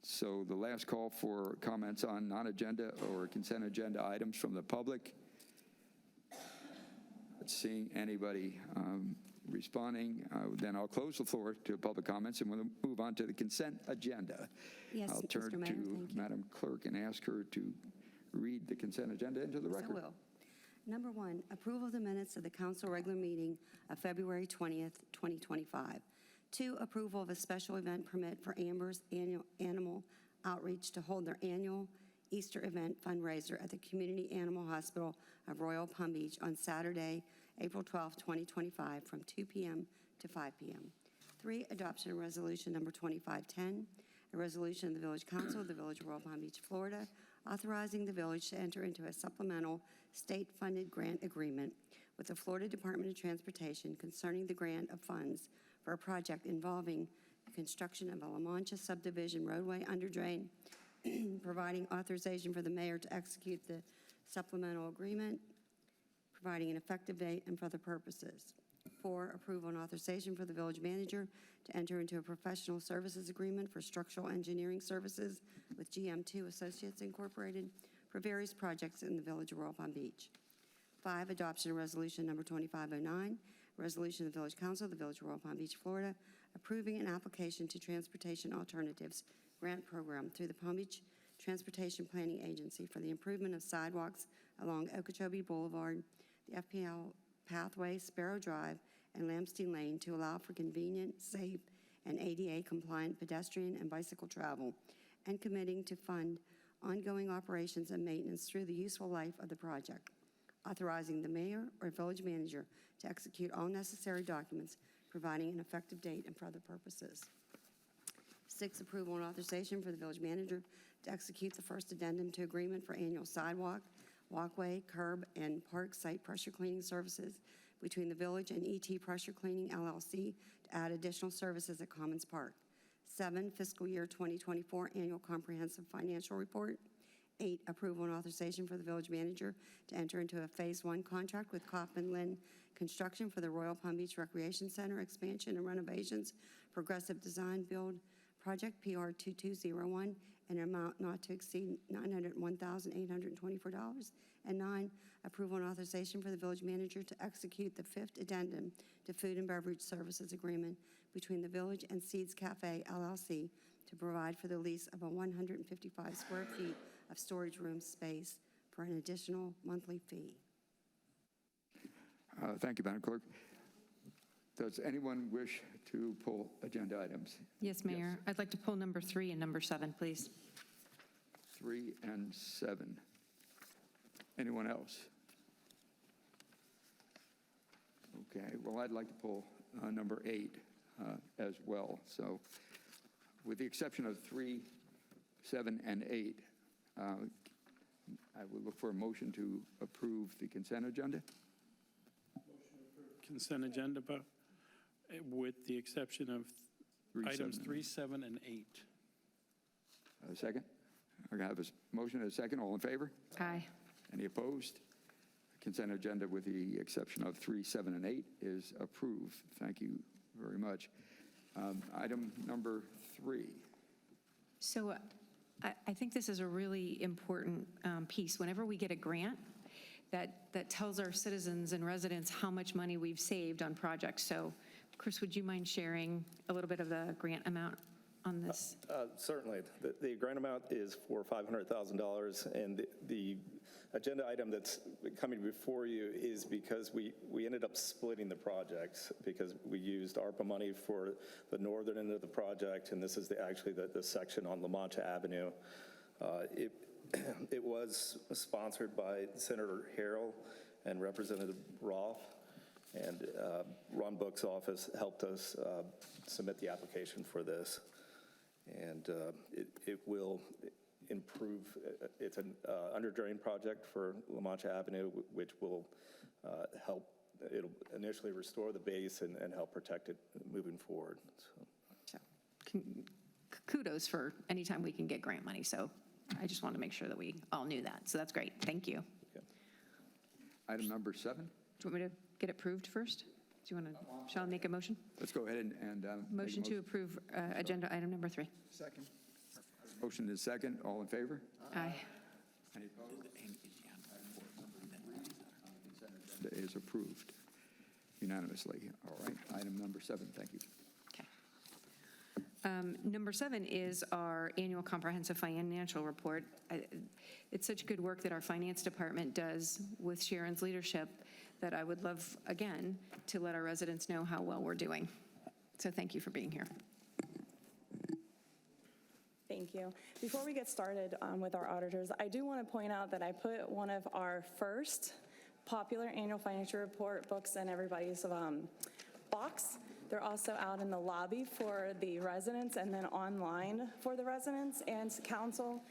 So the last call for comments on non-agenda or consent agenda items from the public. Not seeing anybody responding, then I'll close the floor to public comments and we'll move on to the consent agenda. Yes, I'll turn Mr. Mayor, to thank you. Madam Clerk and ask her to read the consent agenda into the Yes, I record. will. Number one, approval of the minutes of the council regular meeting of February 20th, 2025. Two, approval of a special event permit for Amber's Animal Outreach to hold their annual Easter event fundraiser at the Community Animal Hospital of Royal Palm Beach on Saturday, April 12th, 2025, from 2 p.m. to 5 p.m. Three, adoption of resolution number 2510, a resolution of the Village Council of the Village of Royal Palm Beach, Florida, authorizing the village to enter into a supplemental state-funded grant agreement with the Florida Department of Transportation concerning the grant of funds for a project involving the construction of a La Mancha subdivision roadway under drain, providing authorization for the mayor to execute the supplemental agreement, providing an effective date and for other purposes. Four, approval and authorization for the village manager to enter into a professional services agreement for structural engineering services with GM2 Associates Incorporated for various projects in the village of Royal Palm Beach. Five, adoption of resolution number 2509, resolution of the Village Council of the Village of Royal Palm Beach, Florida, approving an application to Transportation Alternatives Grant Program through the Palm Beach Transportation Planning Agency for the improvement of sidewalks along Okeechobee Boulevard, the FPL Pathway, Sparrow Drive, and Lamstein Lane to allow for convenient, safe, and ADA-compliant pedestrian and bicycle travel, and committing to fund ongoing operations and maintenance through the useful life of the project, authorizing the mayor or village manager to execute all necessary documents, providing an effective date and for other purposes. Six, approval and authorization for the village manager to execute the first addendum to agreement for annual sidewalk, walkway, curb, and park site pressure cleaning services between the village and ET Pressure Cleaning LLC to add additional services at Commons Park. Seven, fiscal year 2024 annual comprehensive financial report. Eight, approval and authorization for the village manager to enter into a Phase 1 contract with Kaufman Lynn Construction for the Royal Palm Beach Recreation Center expansion and renovations, progressive design build project PR 2201, an amount not to exceed $901,824. And nine, approval and authorization for the village manager to execute the fifth addendum to food and beverage services agreement between the village and Seeds Cafe LLC to provide for the lease of a 155 square feet of storage room space for an additional monthly fee. Thank you, Madam Clerk. Does anyone wish to pull agenda items? Yes, Mayor. I'd like to pull number 3 and number 7, please. 3 and 7. Anyone else? Okay, well, I'd like to pull number 8 as well. So with the exception of 3, 7, and 8, I would look for a motion to approve the consent agenda. Consent agenda, but with the exception of 3, items 7, 3, 7, and 8. A second? I have a motion and a second. All in favor? Aye. Any opposed? Consent agenda with the exception of 3, 7, and 8 is approved. Thank you very much. Item number 3. So I think this is a really important piece. Whenever we get a grant, that tells our citizens and residents how much money we've saved on projects. So, Chris, would you mind sharing a little bit of the grant amount on this? Certainly. The grant amount is for $500,000, and the agenda item that's coming before you is because we ended up splitting the projects because we used ARPA money for the northern end of the project, and this is actually the section on La Mancha Avenue. It was sponsored by Senator Harrell and Representative Roth, and Ron Book's office helped us submit the application for this. And it will improve, it's an under-drain project for La Mancha Avenue, which will help, it'll initially restore the base and help protect it moving forward. So, kudos for anytime we can get grant money. So I just want to make sure that we all knew that. So that's great. Thank you. Item number 7. Do you want me to get it approved first? Do you want to, shall I make a motion? Let's go ahead and make a Motion to approve agenda item number 3. Second. Motion is second. All in favor? Aye. Any opposed? Agenda is approved unanimously. All right, item number 7, thank you. Number 7 is our annual comprehensive financial report. It's such good work that our finance department does with Sharon's leadership that I would love, again, to let our residents know how well we're doing. So thank you for being here. Thank you. Before we get started with our auditors, I do want to point out that I put one of our first popular annual financial report books in everybody's box. They're also out in the lobby for the residents and then online for the residents and council.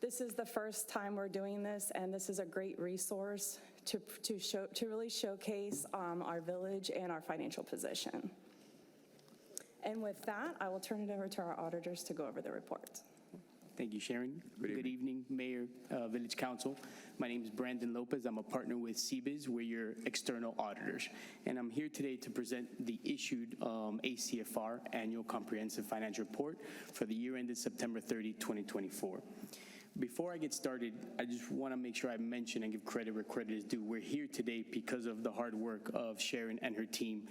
This is the first time we're doing this, and this is a great resource to really showcase our village and our financial position. And with that, I will turn it over to our auditors to go over the report. Thank you, Sharon. Good evening, Mayor, Village Council. My name is Brandon Lopez. I'm a partner with CBIZ. We're your external auditors. And I'm here today to present the issued ACFR Annual Comprehensive Financial Report for the year ended September 30, 2024. Before I get started, I just want to make sure I mention and give credit where credit is due. We're here today because of the hard work of Sharon and her team.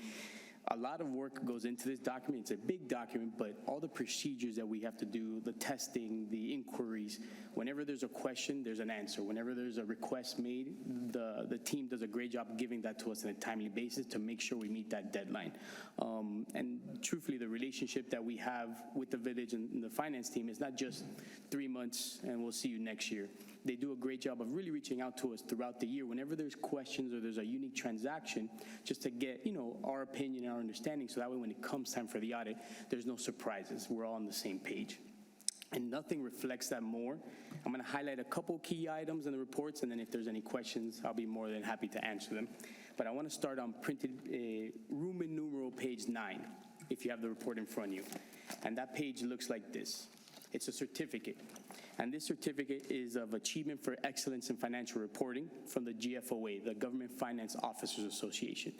A lot of work goes into this document. It's a big document, but all the procedures that we have to do, the testing, the inquiries, whenever there's a question, there's an answer. Whenever there's a request made, the team does a great job giving that to us on a timely basis to make sure we meet that deadline. And truthfully, the relationship that we have with the village and the finance team is not just 3 months and we'll see you next year. They do a great job of really reaching out to us throughout the year whenever there's questions or there's a unique transaction, just to get, our opinion and our understanding, so that way when it comes time for the audit, there's no surprises. We're all on the same page. And nothing reflects that more. I'm going to highlight a couple key items in the reports, and then if there's any questions, I'll be more than happy to answer them. But I want to start on printed Roman numeral page 9, if you have the report in front of you. And that page looks like this. It's a certificate. And this certificate is of Achievement for Excellence in Financial Reporting from the GFOA, the Government Finance Officers Association.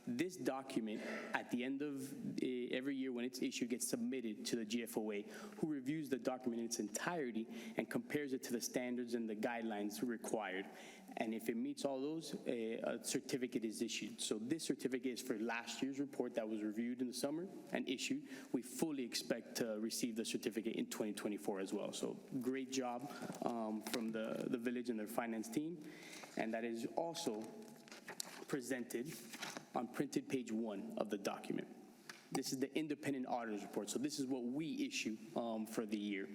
This document, at the end of every year when it's issued, gets submitted to the GFOA, who reviews the document in its entirety and compares it to the standards and the guidelines required. And if it meets all those, a certificate is issued. So this certificate is for last year's report that was reviewed in the summer and issued. We fully expect to receive the certificate in 2024 as well. So great job from the village and their finance team. And that is also presented on printed page 1 of the document. This is the independent auditor's report. So this is what we issue for the year.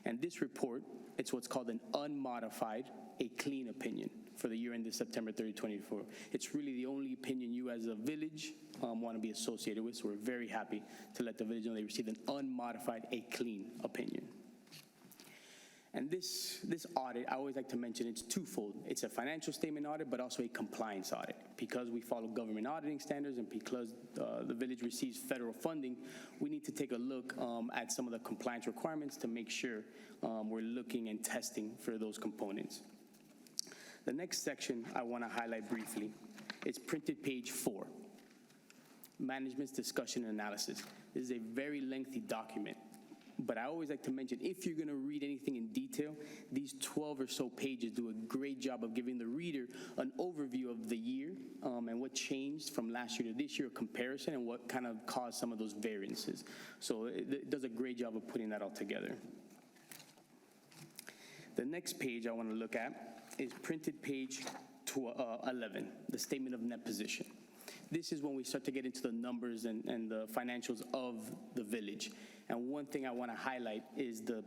And this report, it's what's called an unmodified, a clean opinion for the year ended September 30, 2024. It's really the only opinion you as a village want to be associated with, so we're very happy to let the village know they received an unmodified, a clean opinion. And this audit, I always like to mention, it's twofold. It's a financial statement audit, but also a compliance audit. Because we follow government auditing standards and because the village receives federal funding, we need to take a look at some of the compliance requirements to make sure we're looking and testing for those components. The next section I want to highlight briefly is printed page 4, Management's Discussion and Analysis. This is a very lengthy document. But I always like to mention, if you're going to read anything in detail, these 12 or so pages do a great job of giving the reader an overview of the year and what changed from last year to this year, a comparison, and what kind of caused some of those variances. So it does a great job of putting that all together. The next page I want to look at is printed page 11, the Statement of Net Position. This is when we start to get into the numbers and the financials of the village. And one thing I want to highlight is the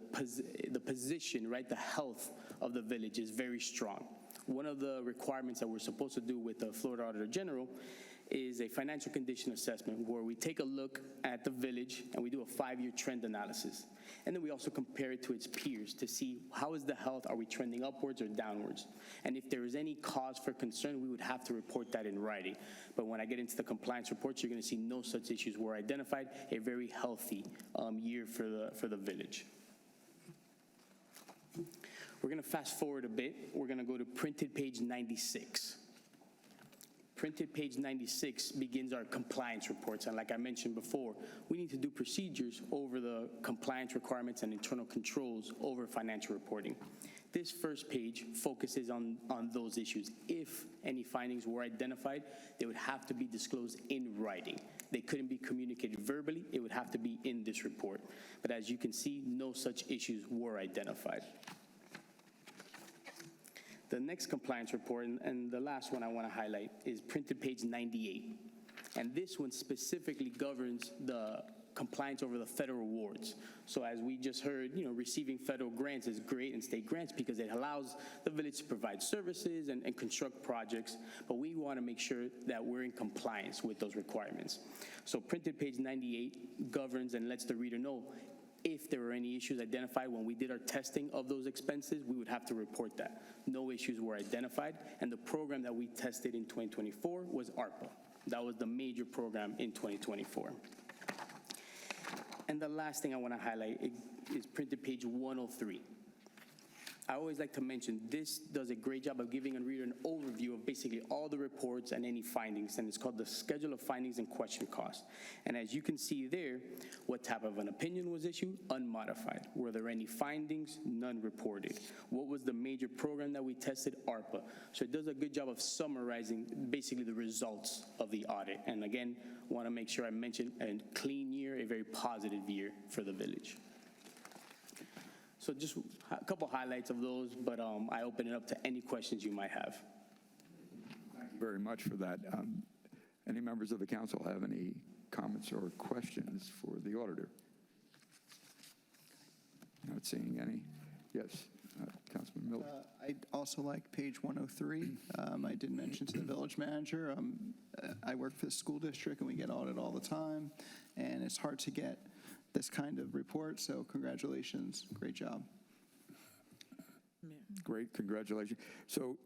position, right? The health of the village is very strong. One of the requirements that we're supposed to do with the Florida Auditor General is a financial condition assessment where we take a look at the village and we do a 5-year trend analysis. And then we also compare it to its peers to see how is the health, are we trending upwards or downwards? And if there is any cause for concern, we would have to report that in writing. But when I get into the compliance reports, you're going to see no such issues were identified, a very healthy year for the village. We're going to fast forward a bit. We're going to go to printed page 96. Printed page 96 begins our compliance reports. And like I mentioned before, we need to do procedures over the compliance requirements and internal controls over financial reporting. This first page focuses on those issues. If any findings were identified, they would have to be disclosed in writing. They couldn't be communicated verbally. It would have to be in this report. But as you can see, no such issues were identified. The next compliance report, and the last one I want to highlight, is printed page 98. And this one specifically governs the compliance over the federal awards. So as we just heard, receiving federal grants is great, and state grants, because it allows the village to provide services and construct projects, but we want to make sure that we're in compliance with those requirements. So printed page 98 governs and lets the reader know if there were any issues identified when we did our testing of those expenses, we would have to report that. No issues were identified, and the program that we tested in 2024 was ARPA. That was the major program in 2024. And the last thing I want to highlight is printed page 103. I always like to mention this does a great job of giving a reader an overview of basically all the reports and any findings, and it's called the Schedule of Findings and Question Costs. And as you can see there, what type of an opinion was issued? Unmodified. Were there any findings? None reported. What was the major program that we tested? ARPA. So it does a good job of summarizing basically the results of the audit. And again, want to make sure I mention a clean year, a very positive year for the village. So just a couple highlights of those, but I open it up to any questions you might have. Thank you very much for that. Any members of the council have any comments or questions for the auditor? Not seeing any. Yes, Councilman Miller. I'd also like page 103. I did mention to the village manager, I work for the school district and we get audited all the time, and it's hard to get this kind of report, so congratulations, great job. Great, congratulations. So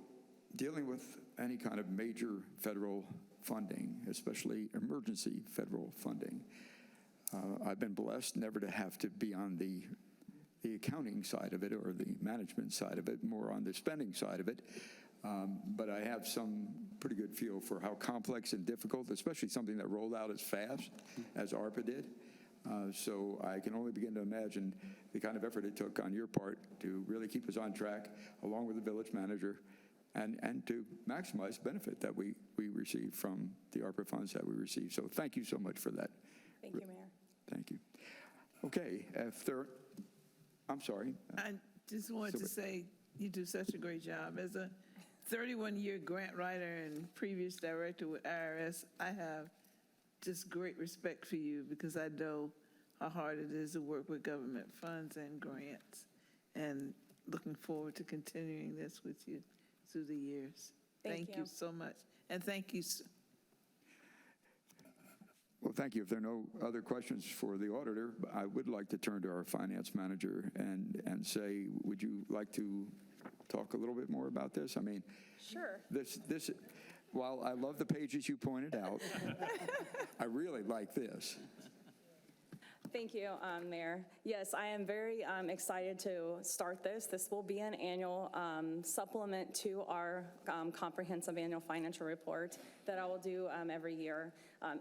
dealing with any kind of major federal funding, especially emergency federal funding, I've been blessed never to have to be on the accounting side of it or the management side of it, more on the spending side of it. But I have some pretty good feel for how complex and difficult, especially something that rolled out as fast as ARPA did. So I can only begin to imagine the kind of effort it took on your part to really keep us on track, along with the village manager, and to maximize benefit that we receive from the ARPA funds that we receive. So thank you so much for that. Thank you, Mayor. Thank you. Okay, I'm sorry. I just wanted to say you do such a great job. As a 31-year grant writer and previous director with IRS, I have just great respect for you because I know how hard it is to work with government funds and grants, and looking forward to continuing this with you through the years. Thank you so much. And thank you. Well, thank you. If there are no other questions for the auditor, I would like to turn to our finance manager and say, would you like to talk a little bit more about this? I mean, sure. This while I love the pages you pointed out, I really like this. Thank you, Mayor. Yes, I am very excited to start this. This will be an annual supplement to our comprehensive annual financial report that I will do every year.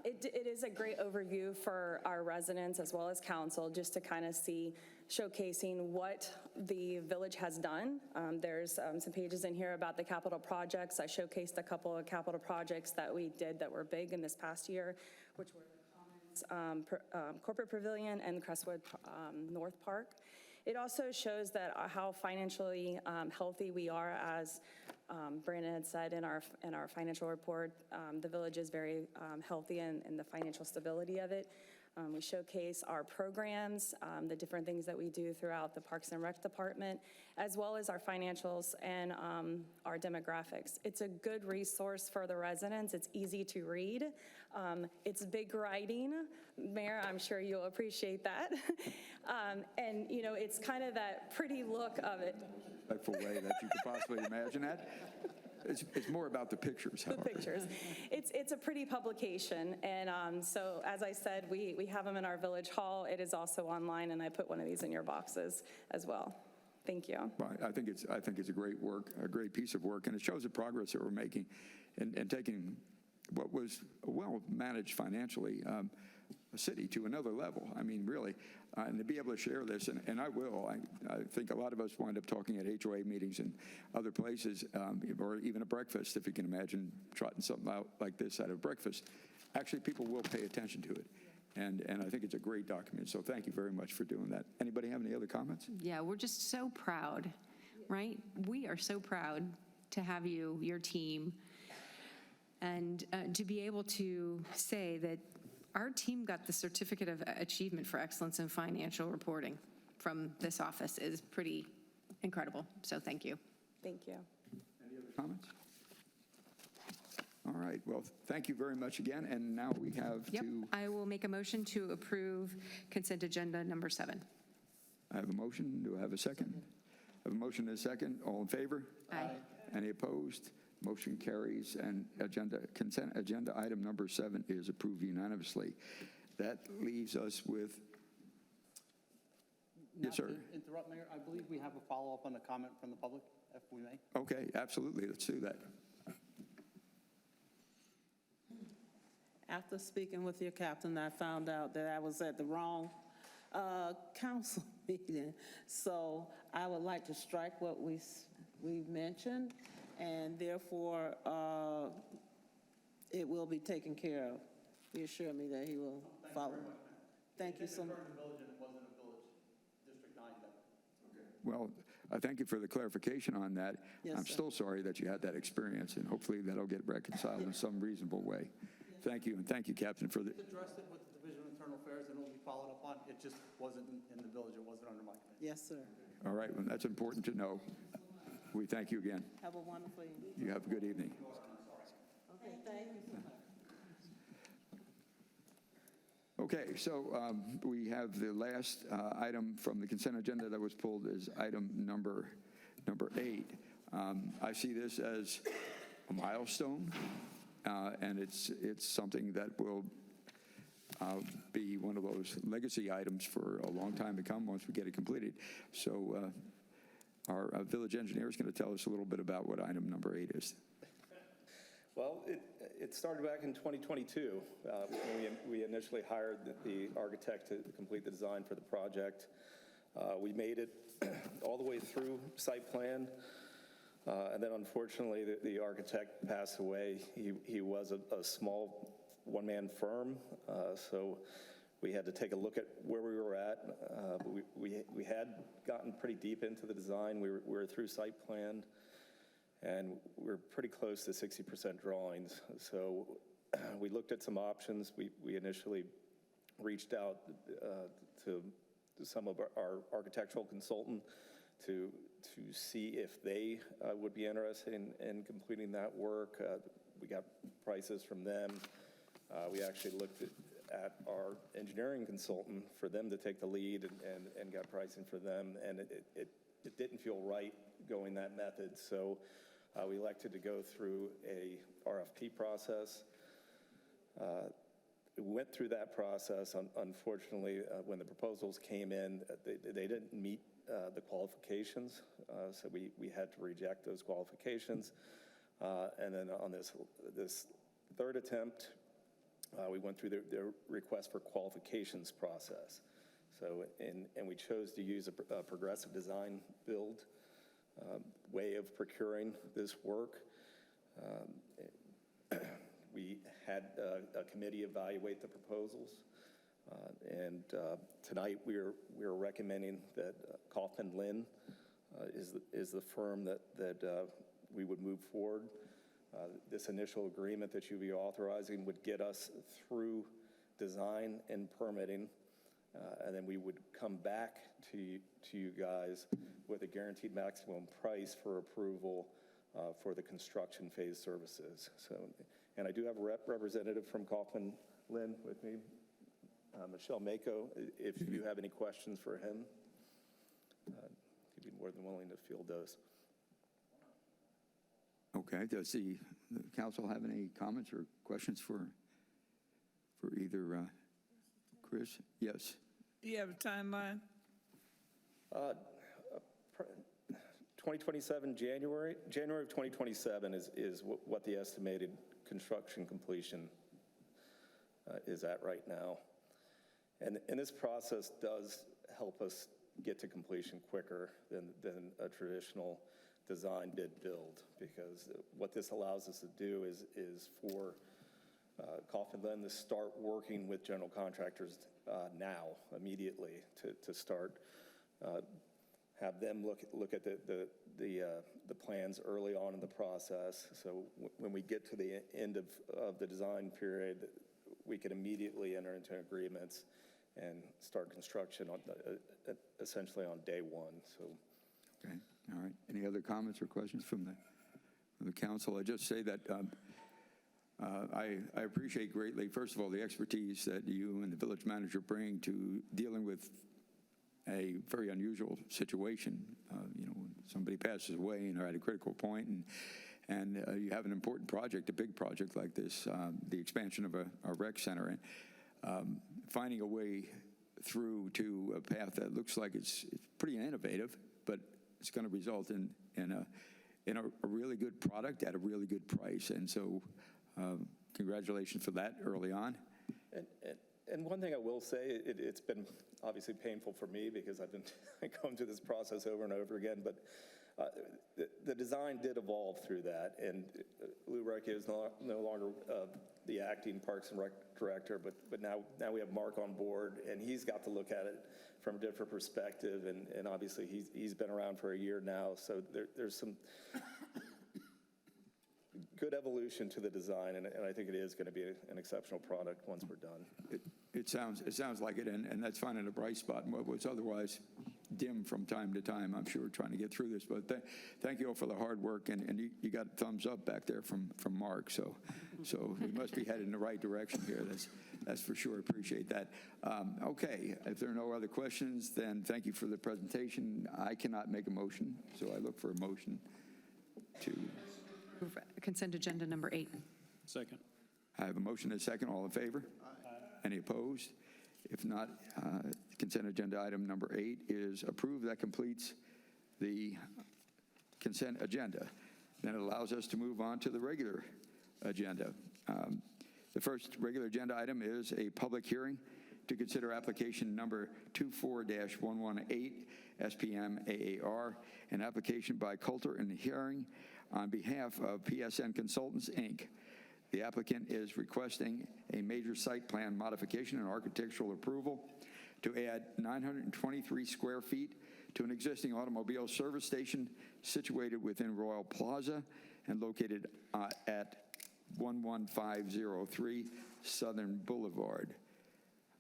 It is a great overview for our residents as well as council, just to kind of see, showcasing what the village has done. There's some pages in here about the capital projects. I showcased a couple of capital projects that we did that were big in this past year, which were Corporate Pavilion and Crestwood North Park. It also shows that how financially healthy we are, as Brandon had said in our financial report. The village is very healthy in the financial stability of it. We showcase our programs, the different things that we do throughout the Parks and Rec Department, as well as our financials and our demographics. It's a good resource for the residents. It's easy to read. It's big writing. Mayor, I'm sure you'll appreciate that. And, you know, it's kind of that pretty look of it. Respectful way that you could possibly imagine that. It's more about the pictures, however. The pictures. It's a pretty publication, and so as I said, we have them in our village hall. It is also online, and I put one of these in your boxes as well. Thank you. Right. I think it's a great work, a great piece of work, and it shows the progress that we're making and taking what was well managed financially, a city to another level. I mean, really, and to be able to share this, and I will. I think a lot of us wind up talking at HOA meetings and other places, or even a breakfast, if you can imagine trotting something out like this at a breakfast. Actually, people will pay attention to it, and I think it's a great document. So thank you very much for doing that. Anybody have any other comments? Yeah, we're just so proud, right? We are so proud to have you, your team, and to be able to say that our team got the Certificate of Achievement for Excellence in Financial Reporting from this office is pretty incredible. So thank you. Thank you. Any other comments? All right. Well, thank you very much again. And now we have to. I will make a motion to approve consent agenda number 7. I have a motion. Do I have a second? I have a motion and a second. All in favor? Aye. Any opposed? Motion carries, and consent agenda item number 7 is approved unanimously. That leaves us with. Yes, sir. Not to interrupt, Mayor, I believe we have a follow-up on a comment from the public, if we may. Okay, absolutely. Let's do that. After speaking with your captain, I found out that I was at the wrong council meeting. So I would like to strike what we mentioned, and therefore it will be taken care of. He assured me that he will follow. Thank you so much. Well, I thank you for the clarification on that. Yes, I'm sir. still sorry that you had that experience, and hopefully that'll get reconciled in some reasonable way. Thank you, and thank you, Captain, for the. Addressed it with the Division of Internal Affairs, and it will be followed up on. It just wasn't in the village. It wasn't under my command. Yes, sir. All right, well, that's important to know. We thank you again. Have a wonderful evening. You have a good evening. Okay, thank you so much. Okay, so we have the last item from the consent agenda that was pulled is item number 8. I see this as a milestone, and it's something that will be one of those legacy items for a long time to come once we get it completed. So our village engineer is going to tell us a little bit about what item number 8 is. Well, it started back in 2022. When we initially hired the architect to complete the design for the project. We made it all the way through site plan. And then unfortunately, the architect passed away. He was a small one-man firm. So we had to take a look at where we were at. We had gotten pretty deep into the design. We were through site plan. And we're pretty close to 60% drawings. So we looked at some options. We initially reached out to some of our architectural consultant to see if they would be interested in completing that work. We got prices from them. We actually looked at our engineering consultant for them to take the lead and got pricing for them. And it didn't feel right going that method. So we elected to go through a RFP process. We went through that process. Unfortunately, when the proposals came in, they didn't meet the qualifications, so we had to reject those qualifications. And then on this third attempt, we went through the request for qualifications process. So, and we chose to use a progressive design build way of procuring this work. We had a committee evaluate the proposals, and tonight we are recommending that Kaufman Lynn is the firm that we would move forward. This initial agreement that you'll be authorizing would get us through design and permitting, and then we would come back to you guys with a guaranteed maximum price for approval for the construction phase services. So, and I do have a representative from Kaufman Lynn with me, Michelle Mako. If you have any questions for him, he'd be more than willing to field those. Okay, does the council have any comments or questions for either Chris? Yes. Do you have a timeline? 2027, January of 2027 is what the estimated construction completion is at right now. And this process does help us get to completion quicker than a traditional design bid build, because what this allows us to do is for Kaufman Lynn to start working with general contractors now, immediately, to start have them look at the plans early on in the process. So when we get to the end of the design period, we can immediately enter into agreements and start construction on essentially on day one. So. Okay, all right. Any other comments or questions from the council? I just say that I appreciate greatly, first of all, the expertise that you and the village manager bring to dealing with a very unusual situation. When somebody passes away and are at a critical point, and you have an important project, a big project like this, the expansion of a rec center, and finding a way through to a path that looks like it's pretty innovative, but it's going to result in a really good product at a really good price. And so congratulations for that early on. And one thing I will say, it's been obviously painful for me because I've been going through this process over and over again, but the design did evolve through that. And Lou Recchia is no longer the acting Parks and Rec director, but now we have Mark on board, and he's got to look at it from a different perspective. And obviously he's been around for a year now, so there's some good evolution to the design, and I think it is going to be an exceptional product once we're done. It sounds like it, and that's finding a bright spot in what was otherwise dim from time to time, I'm sure, trying to get through this. But thank you all for the hard work, and you got a thumbs up back there from Mark, so we must be headed in the right direction here. That's for sure. Appreciate that. Okay, if there are no other questions, then thank you for the presentation. I cannot make a motion, so I look for a motion to Consent agenda number 8. Second. I have a motion and a second. All in favor? Aye. Any opposed? If not, consent agenda item number 8 is approved. That completes the consent agenda. Then it allows us to move on to the regular agenda. The first regular agenda item is a public hearing to consider application number 24-118 SPM AAR, an application by Coulter and Herring on behalf of PSN Consultants, Inc. The applicant is requesting a major site plan modification and architectural approval to add 923 square feet to an existing automobile service station situated within Royal Plaza and located at 11503 Southern Boulevard.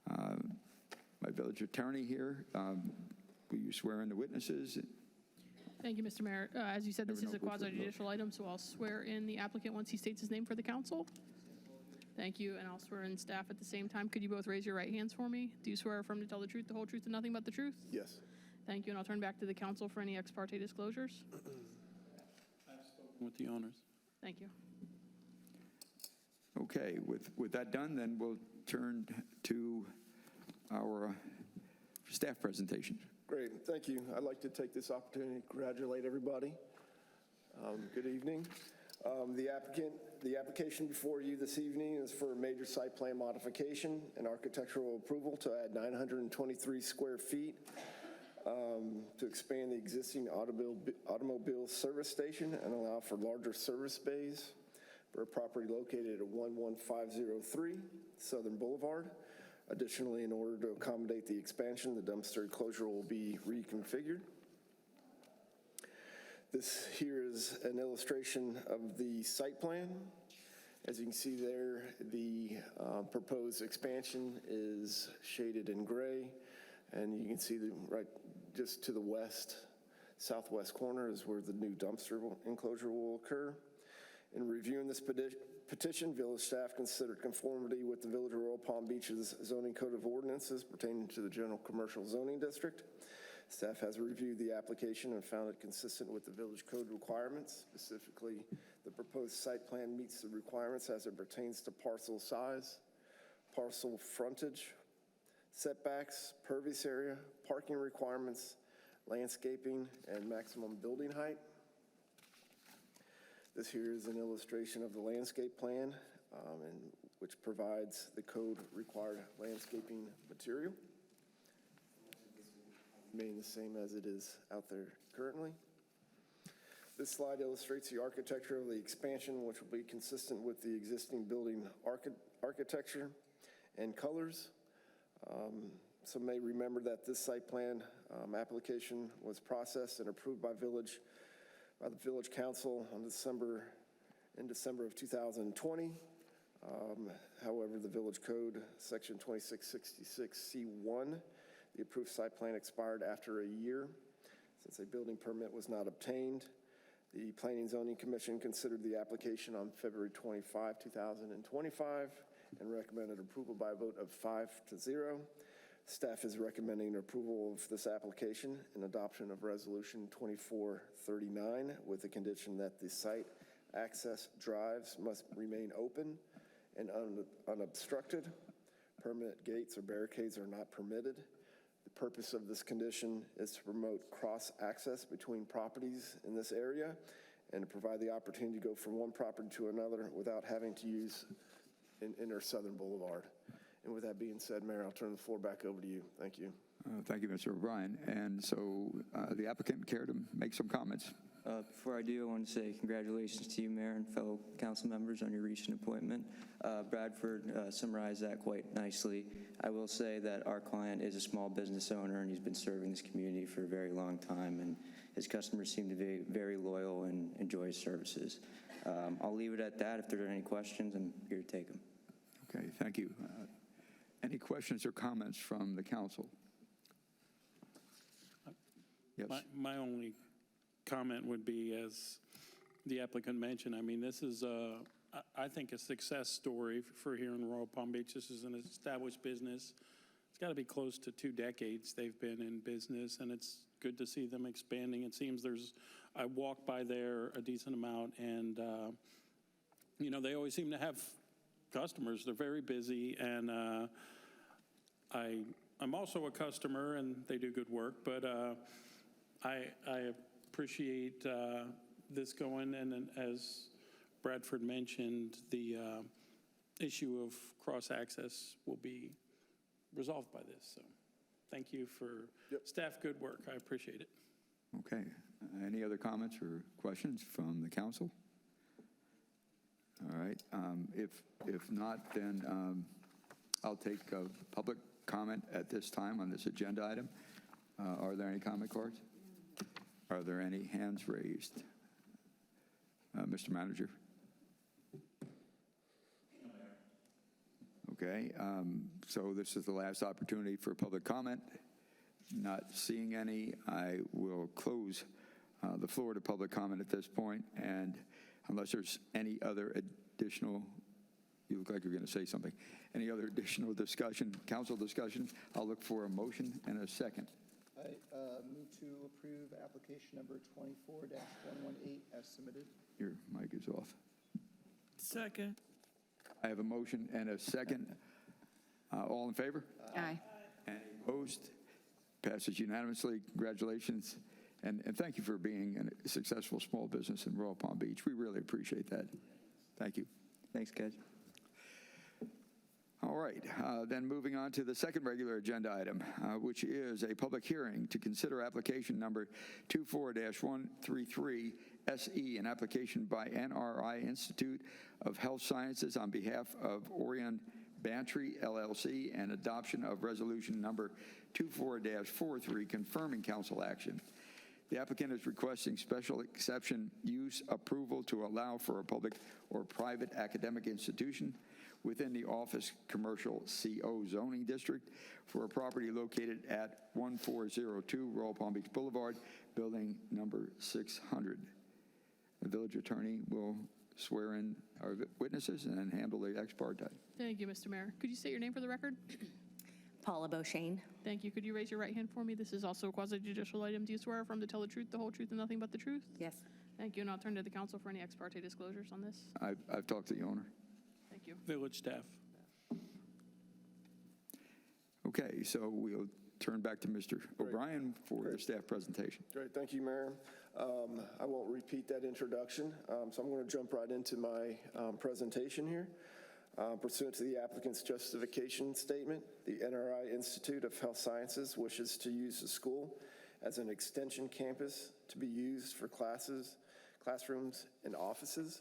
My village attorney here, will you swear in the witnesses? Thank you, Mr. Mayor. As you said, this is a quasi-judicial item, so I'll swear in the applicant once he states his name for the council. Thank you, and I'll swear in staff at the same time. Could you both raise your right hands for me? Do you swear or affirm to tell the truth, the whole truth, and nothing but the truth? Yes. Thank you, and I'll turn back to the council for any ex parte disclosures. I've spoken with the owners. Thank you. Okay, with that done, then we'll turn to our staff presentation. Great, thank you. I'd like to take this opportunity to congratulate everybody. Good evening. The application before you this evening is for a major site plan modification and architectural approval to add 923 square feet to expand the existing automobile service station and allow for larger service bays for a property located at 11503 Southern Boulevard. Additionally, in order to accommodate the expansion, the dumpster enclosure will be reconfigured. This here is an illustration of the site plan. As you can see there, the proposed expansion is shaded in gray, and you can see right just to the west, southwest corner is where the new dumpster enclosure will occur. In reviewing this petition, village staff considered conformity with the Village of Royal Palm Beach's zoning code of ordinances pertaining to the general commercial zoning district. Staff has reviewed the application and found it consistent with the village code requirements. Specifically, the proposed site plan meets the requirements as it pertains to parcel size, parcel frontage, setbacks, pervious area, parking requirements, landscaping, and maximum building height. This here is an illustration of the landscape plan, which provides the code required landscaping material. Remain the same as it is out there currently. This slide illustrates the architecture of the expansion, which will be consistent with the existing building architecture and colors. Some may remember that this site plan application was processed and approved by the Village Council in December of 2020. However, the Village Code, Section 2666C1, the approved site plan expired after a year. Since a building permit was not obtained, the Planning and Zoning Commission considered the application on February 25, 2025, and recommended approval by a vote of 5-0. Staff is recommending approval of this application and adoption of Resolution 2439 with the condition that the site access drives must remain open and unobstructed. Permanent gates or barricades are not permitted. The purpose of this condition is to promote cross-access between properties in this area and to provide the opportunity to go from one property to another without having to use Inner Southern Boulevard. And with that being said, Mayor, I'll turn the floor back over to you. Thank you. Thank you, Mr. O'Brien. And so the applicant care to make some comments? Before I do, I want to say congratulations to you, Mayor, and fellow council members on your recent appointment. Bradford summarized that quite nicely. I will say that our client is a small business owner, and he's been serving this community for a very long time, and his customers seem to be very loyal and enjoy his services. I'll leave it at that. If there are any questions, I'm here to take them. Okay, thank you. Any questions or comments from the council? Yes. My only comment would be, as the applicant mentioned, I mean, this is, I think, a success story for here in Royal Palm Beach. This is an established business. It's got to be close to 2 decades they've been in business, and it's good to see them expanding. It seems I walk by there a decent amount, and, they always seem to have customers. They're very busy, and I'm also a customer, and they do good work, but I appreciate this going, and as Bradford mentioned, the issue of cross-access will be resolved by this. So thank you for staff good work. I appreciate it. Okay. Any other comments or questions from the council? All right. If not, then I'll take public comment at this time on this agenda item. Are there any comment cards? Are there any hands raised? Mr. Manager? Okay, so this is the last opportunity for public comment. Not seeing any, I will close the floor to public comment at this point, and unless there's any other additional, you look like you're going to say something, any other additional discussion, council discussion, I'll look for a motion and a second. I move to approve application number 24-118 as submitted. Your mic is off. Second. I have a motion and a second. All in favor? Aye. Any opposed? Passes unanimously. Congratulations. And thank you for being a successful small business in Royal Palm Beach. We really appreciate that. Thank you. Thanks, guys. All right, then moving on to the second regular agenda item, which is a public hearing to consider application number 24-133 SE, an application by NRI Institute of Health Sciences on behalf of Orion Bantry LLC, and adoption of resolution number 24-43 confirming council action. The applicant is requesting special exception use approval to allow for a public or private academic institution within the office commercial CO zoning district for a property located at 1402 Royal Palm Beach Boulevard, building number 600. The village attorney will swear in our witnesses and handle the ex parte. Thank you, Mr. Mayor. Could you state your name for the record? Paula Beauchesne. Thank you. Could you raise your right hand for me? This is also a quasi-judicial item. Do you swear affirm to tell the truth, the whole truth, and nothing but the truth? Yes. Thank you, and I'll turn to the council for any ex parte disclosures on this. I've talked to the owner. Thank you. Village staff. Okay, so we'll turn back to Mr. O'Brien for the staff presentation. Great, thank you, Mayor. I won't repeat that introduction, so I'm going to jump right into my presentation here. Pursuant to the applicant's justification statement, the NRI Institute of Health Sciences wishes to use the school as an extension campus to be used for classes, classrooms, and offices.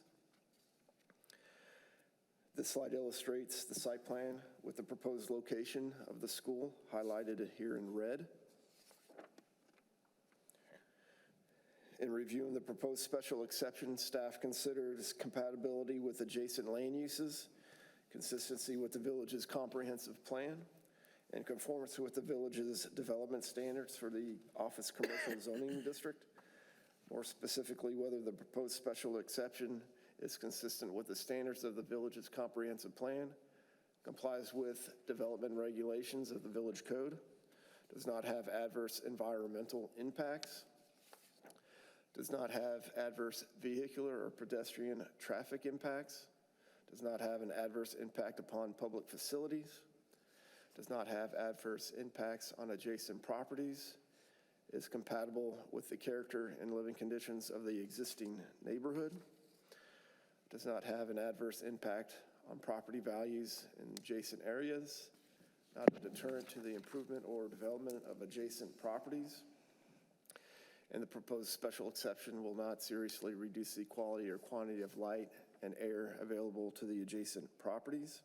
This slide illustrates the site plan with the proposed location of the school highlighted here in red. In reviewing the proposed special exception, staff considers compatibility with adjacent land uses, consistency with the village's comprehensive plan, and conformance with the village's development standards for the office commercial zoning district. More specifically, whether the proposed special exception is consistent with the standards of the village's comprehensive plan, complies with development regulations of the village code, does not have adverse environmental impacts, does not have adverse vehicular or pedestrian traffic impacts, does not have an adverse impact upon public facilities, does not have adverse impacts on adjacent properties, is compatible with the character and living conditions of the existing neighborhood, does not have an adverse impact on property values in adjacent areas, not a deterrent to the improvement or development of adjacent properties, and the proposed special exception will not seriously reduce the quality or quantity of light and air available to the adjacent properties.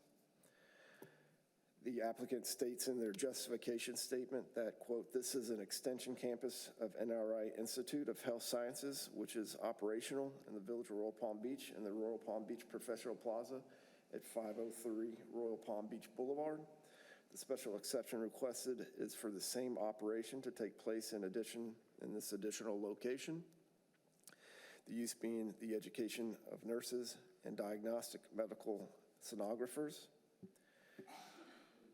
The applicant states in their justification statement that, quote, "This is an extension campus of NRI Institute of Health Sciences, which is operational in the village of Royal Palm Beach and the Royal Palm Beach Professional Plaza at 503 Royal Palm Beach Boulevard. The special exception requested is for the same operation to take place in this additional location. The use being the education of nurses and diagnostic medical sonographers.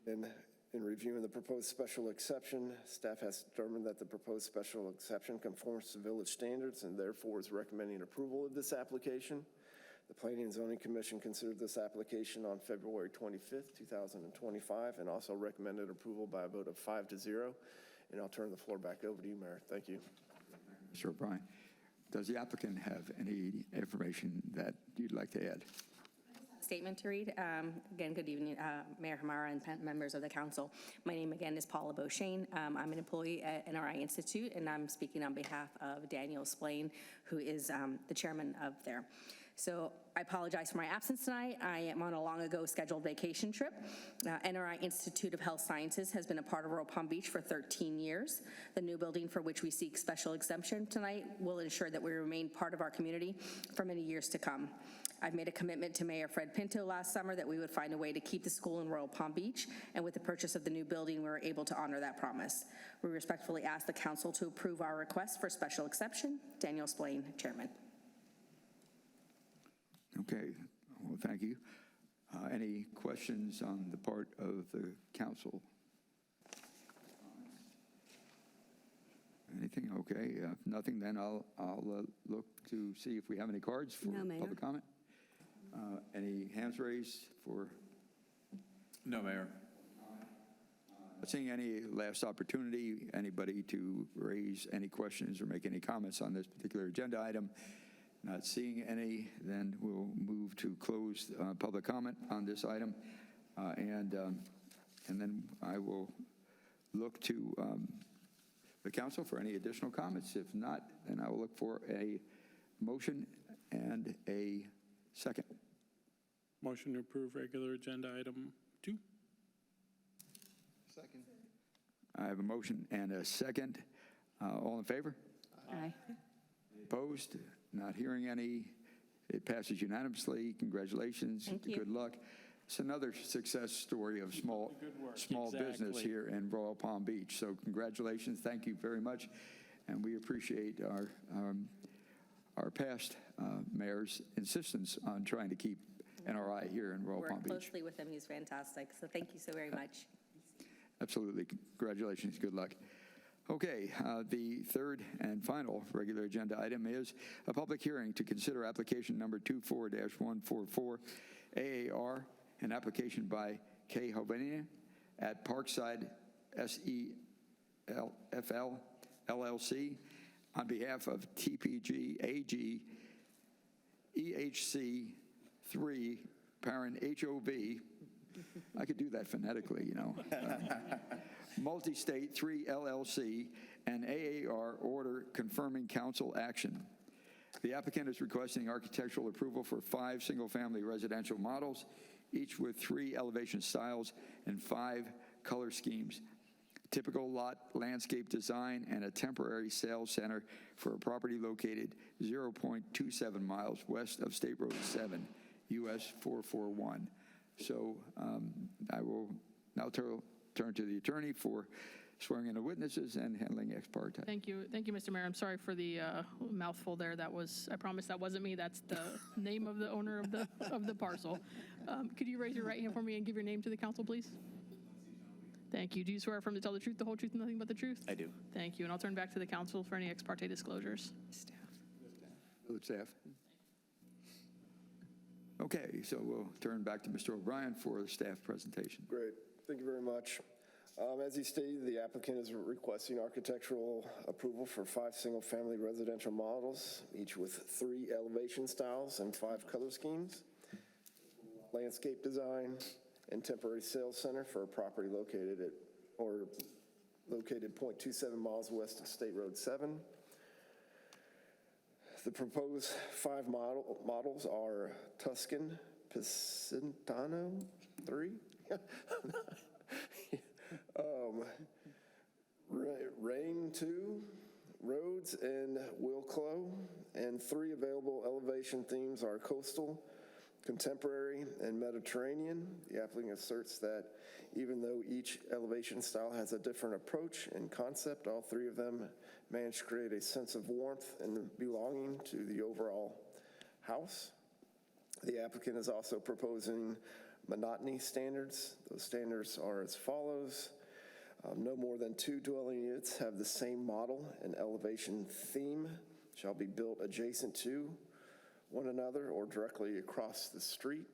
In reviewing the proposed special exception, staff has determined that the proposed special exception conforms to village standards and therefore is recommending approval of this application. The Planning and Zoning Commission considered this application on February 25th, 2025, and also recommended approval by a vote of 5-0. And I'll turn the floor back over to you, Mayor. Thank you. Mr. O'Brien, does the applicant have any information that you'd like to add? Statement to read. Again, good evening, Mayor Hamara and members of the council. My name again is Paula Beauchesne. I'm an employee at NRI Institute, and I'm speaking on behalf of Daniel Splain, who is the chairman of there. So I apologize for my absence tonight. I am on a long ago scheduled vacation trip. NRI Institute of Health Sciences has been a part of Royal Palm Beach for 13 years. The new building for which we seek special exemption tonight will ensure that we remain part of our community for many years to come. I've made a commitment to Mayor Fred Pinto last summer that we would find a way to keep the school in Royal Palm Beach, and with the purchase of the new building, we were able to honor that promise. We respectfully ask the council to approve our request for special exception. Daniel Splain, Chairman. Okay, well, thank you. Any questions on the part of the council? Anything? Okay, if nothing, then I'll look to see if we have any cards for No, Mayor. public comment. Any hands raised for? No, Mayor. Not seeing any last opportunity, anybody to raise any questions or make any comments on this particular agenda item. Not seeing any, then we'll move to close public comment on this item. And then I will look to the council for any additional comments. If not, then I will look for a motion and a second. Motion to approve regular agenda item 2. Second. I have a motion and a second. All in favor? Aye. Opposed? Not hearing any. It passes unanimously. Congratulations. Thank you. Good luck. It's another success story of small business Exactly. here in Royal Palm Beach. So congratulations. Thank you very much. And we appreciate our past mayor's insistence on trying to keep NRI here in Royal Palm Work Beach. closely with him. He's fantastic. So thank you so very much. Absolutely. Congratulations. Good luck. Okay, the third and final regular agenda item is a public hearing to consider application number 24-144 AAR, an application by K. Hovenia at Parkside SEFL LLC on behalf of TPG AG EHC 3 parent HOV. I could do that phonetically, you know. Multi-State 3 LLC and AAR order confirming council action. The applicant is requesting architectural approval for 5 single-family residential models, each with 3 elevation styles and 5 color schemes. Typical lot landscape design and a temporary sales center for a property located 0.27 miles west of State Road 7, US 441. So I will now turn to the attorney for swearing in the witnesses and handling ex parte. Thank you, Mr. Mayor. I'm sorry for the mouthful there. I promise that wasn't me. That's the name of the owner of the parcel. Could you raise your right hand for me and give your name to the council, please? Thank you. Do you swear affirm to tell the truth, the whole truth, and nothing but the truth? I do. Thank you. And I'll turn back to the council for any ex parte disclosures. Village staff. Okay, so we'll turn back to Mr. O'Brien for the staff presentation. Great. Thank you very much. As he stated, the applicant is requesting architectural approval for 5 single-family residential models, each with 3 elevation styles and 5 color schemes, landscape design, and temporary sales center for a property located 0.27 miles west of State Road 7. The proposed 5 models are Tuscan Picentano 3, Rain 2, Rhodes, and Wilclo, and 3 available elevation themes are coastal, contemporary, and Mediterranean. The applicant asserts that even though each elevation style has a different approach and concept, all 3 of them manage to create a sense of warmth and belonging to the overall house. The applicant is also proposing monotony standards. Those standards are as follows. No more than 2 dwelling units have the same model and elevation theme shall be built adjacent to one another or directly across the street.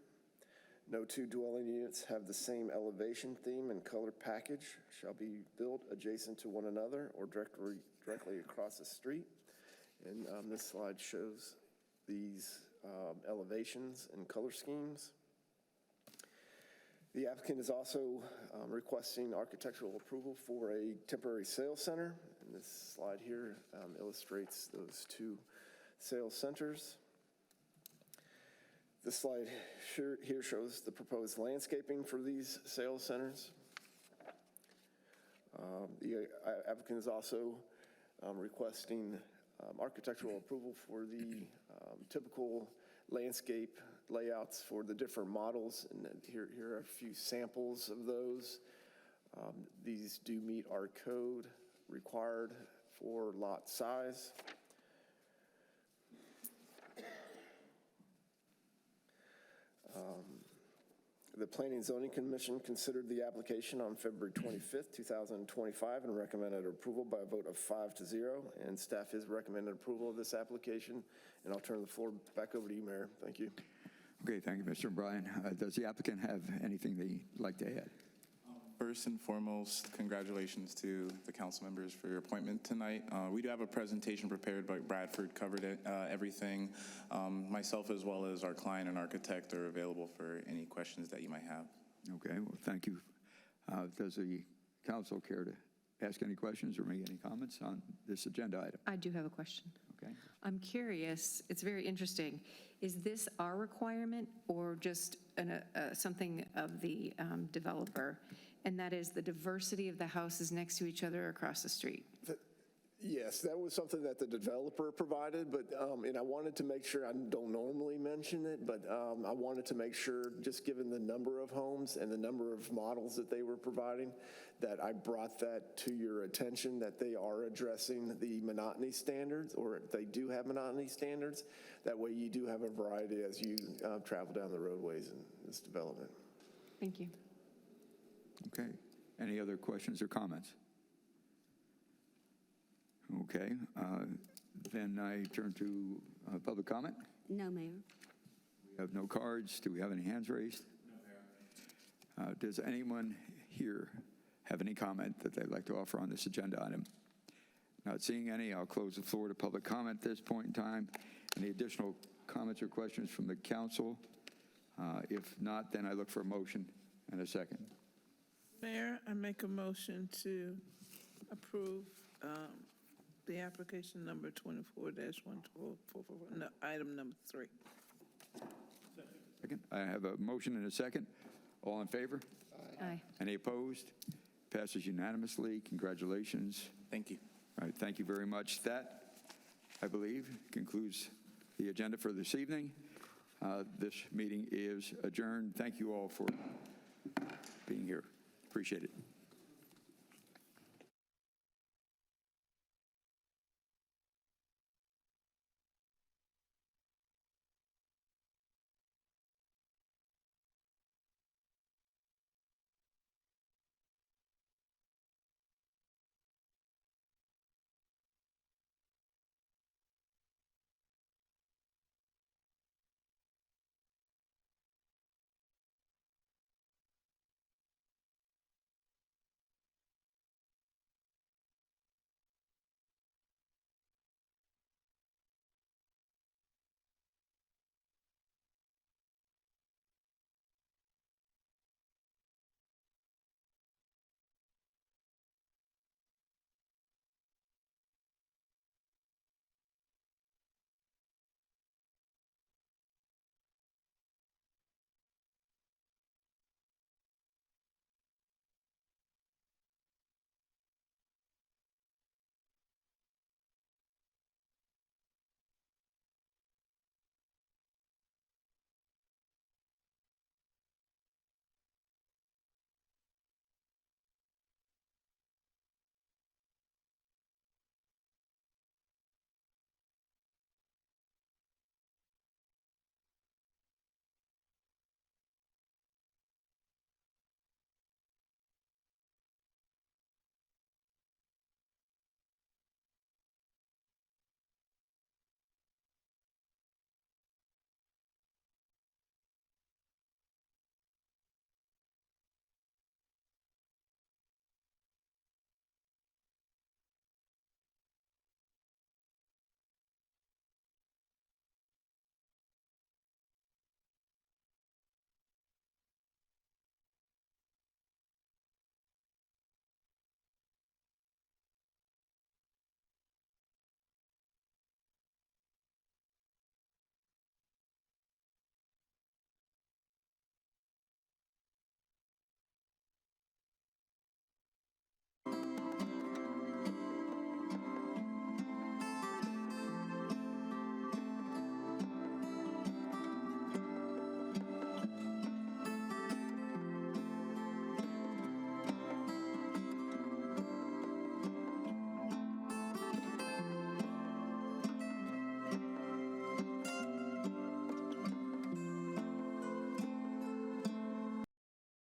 No 2 dwelling units have the same elevation theme and color package shall be built adjacent to one another or directly across the street. And this slide shows these elevations and color schemes. The applicant is also requesting architectural approval for a temporary sales center. And this slide here illustrates those 2 sales centers. This slide here shows the proposed landscaping for these sales centers. The applicant is also requesting architectural approval for the typical landscape layouts for the different models, and here are a few samples of those. These do meet our code required for lot size. The Planning and Zoning Commission considered the application on February 25th, 2025, and recommended approval by a vote of 5-0, and staff has recommended approval of this application, and I'll turn the floor back over to you, Mayor. Thank you. Okay, thank you, Mr. O'Brien. Does the applicant have anything they'd like to add? First and foremost, congratulations to the council members for your appointment tonight. We do have a presentation prepared, but Bradford covered everything. Myself as well as our client and architect are available for any questions that you might have. Okay, well, thank you. Does the council care to ask any questions or make any comments on this agenda item? I do have a question. Okay. I'm curious, it's very interesting. Is this our requirement or just something of the developer? And that is the diversity of the houses next to each other across the street. Yes, that was something that the developer provided, but, and I wanted to make sure, I don't normally mention it, but I wanted to make sure, just given the number of homes and the number of models that they were providing, that I brought that to your attention, that they are addressing the monotony standards, or they do have monotony standards. That way you do have a variety as you travel down the roadways in this development. Thank you. Okay. Any other questions or comments? Okay. Then I turn to public comment. No, Mayor. We have no cards. Do we have any hands raised? No, Mayor. Does anyone here have any comment that they'd like to offer on this agenda item? Not seeing any, I'll close the floor to public comment at this point in time. Any additional comments or questions from the council? If not, then I look for a motion and a second. Mayor, I make a motion to approve the application number 24-144, item number 3. Second. I have a motion and a second. All in favor? Aye. Any opposed? Passes unanimously. Congratulations. Thank you. All right, thank you very much. That, I believe, concludes the agenda for this evening. This meeting is adjourned. Thank you all for being here. Appreciate it.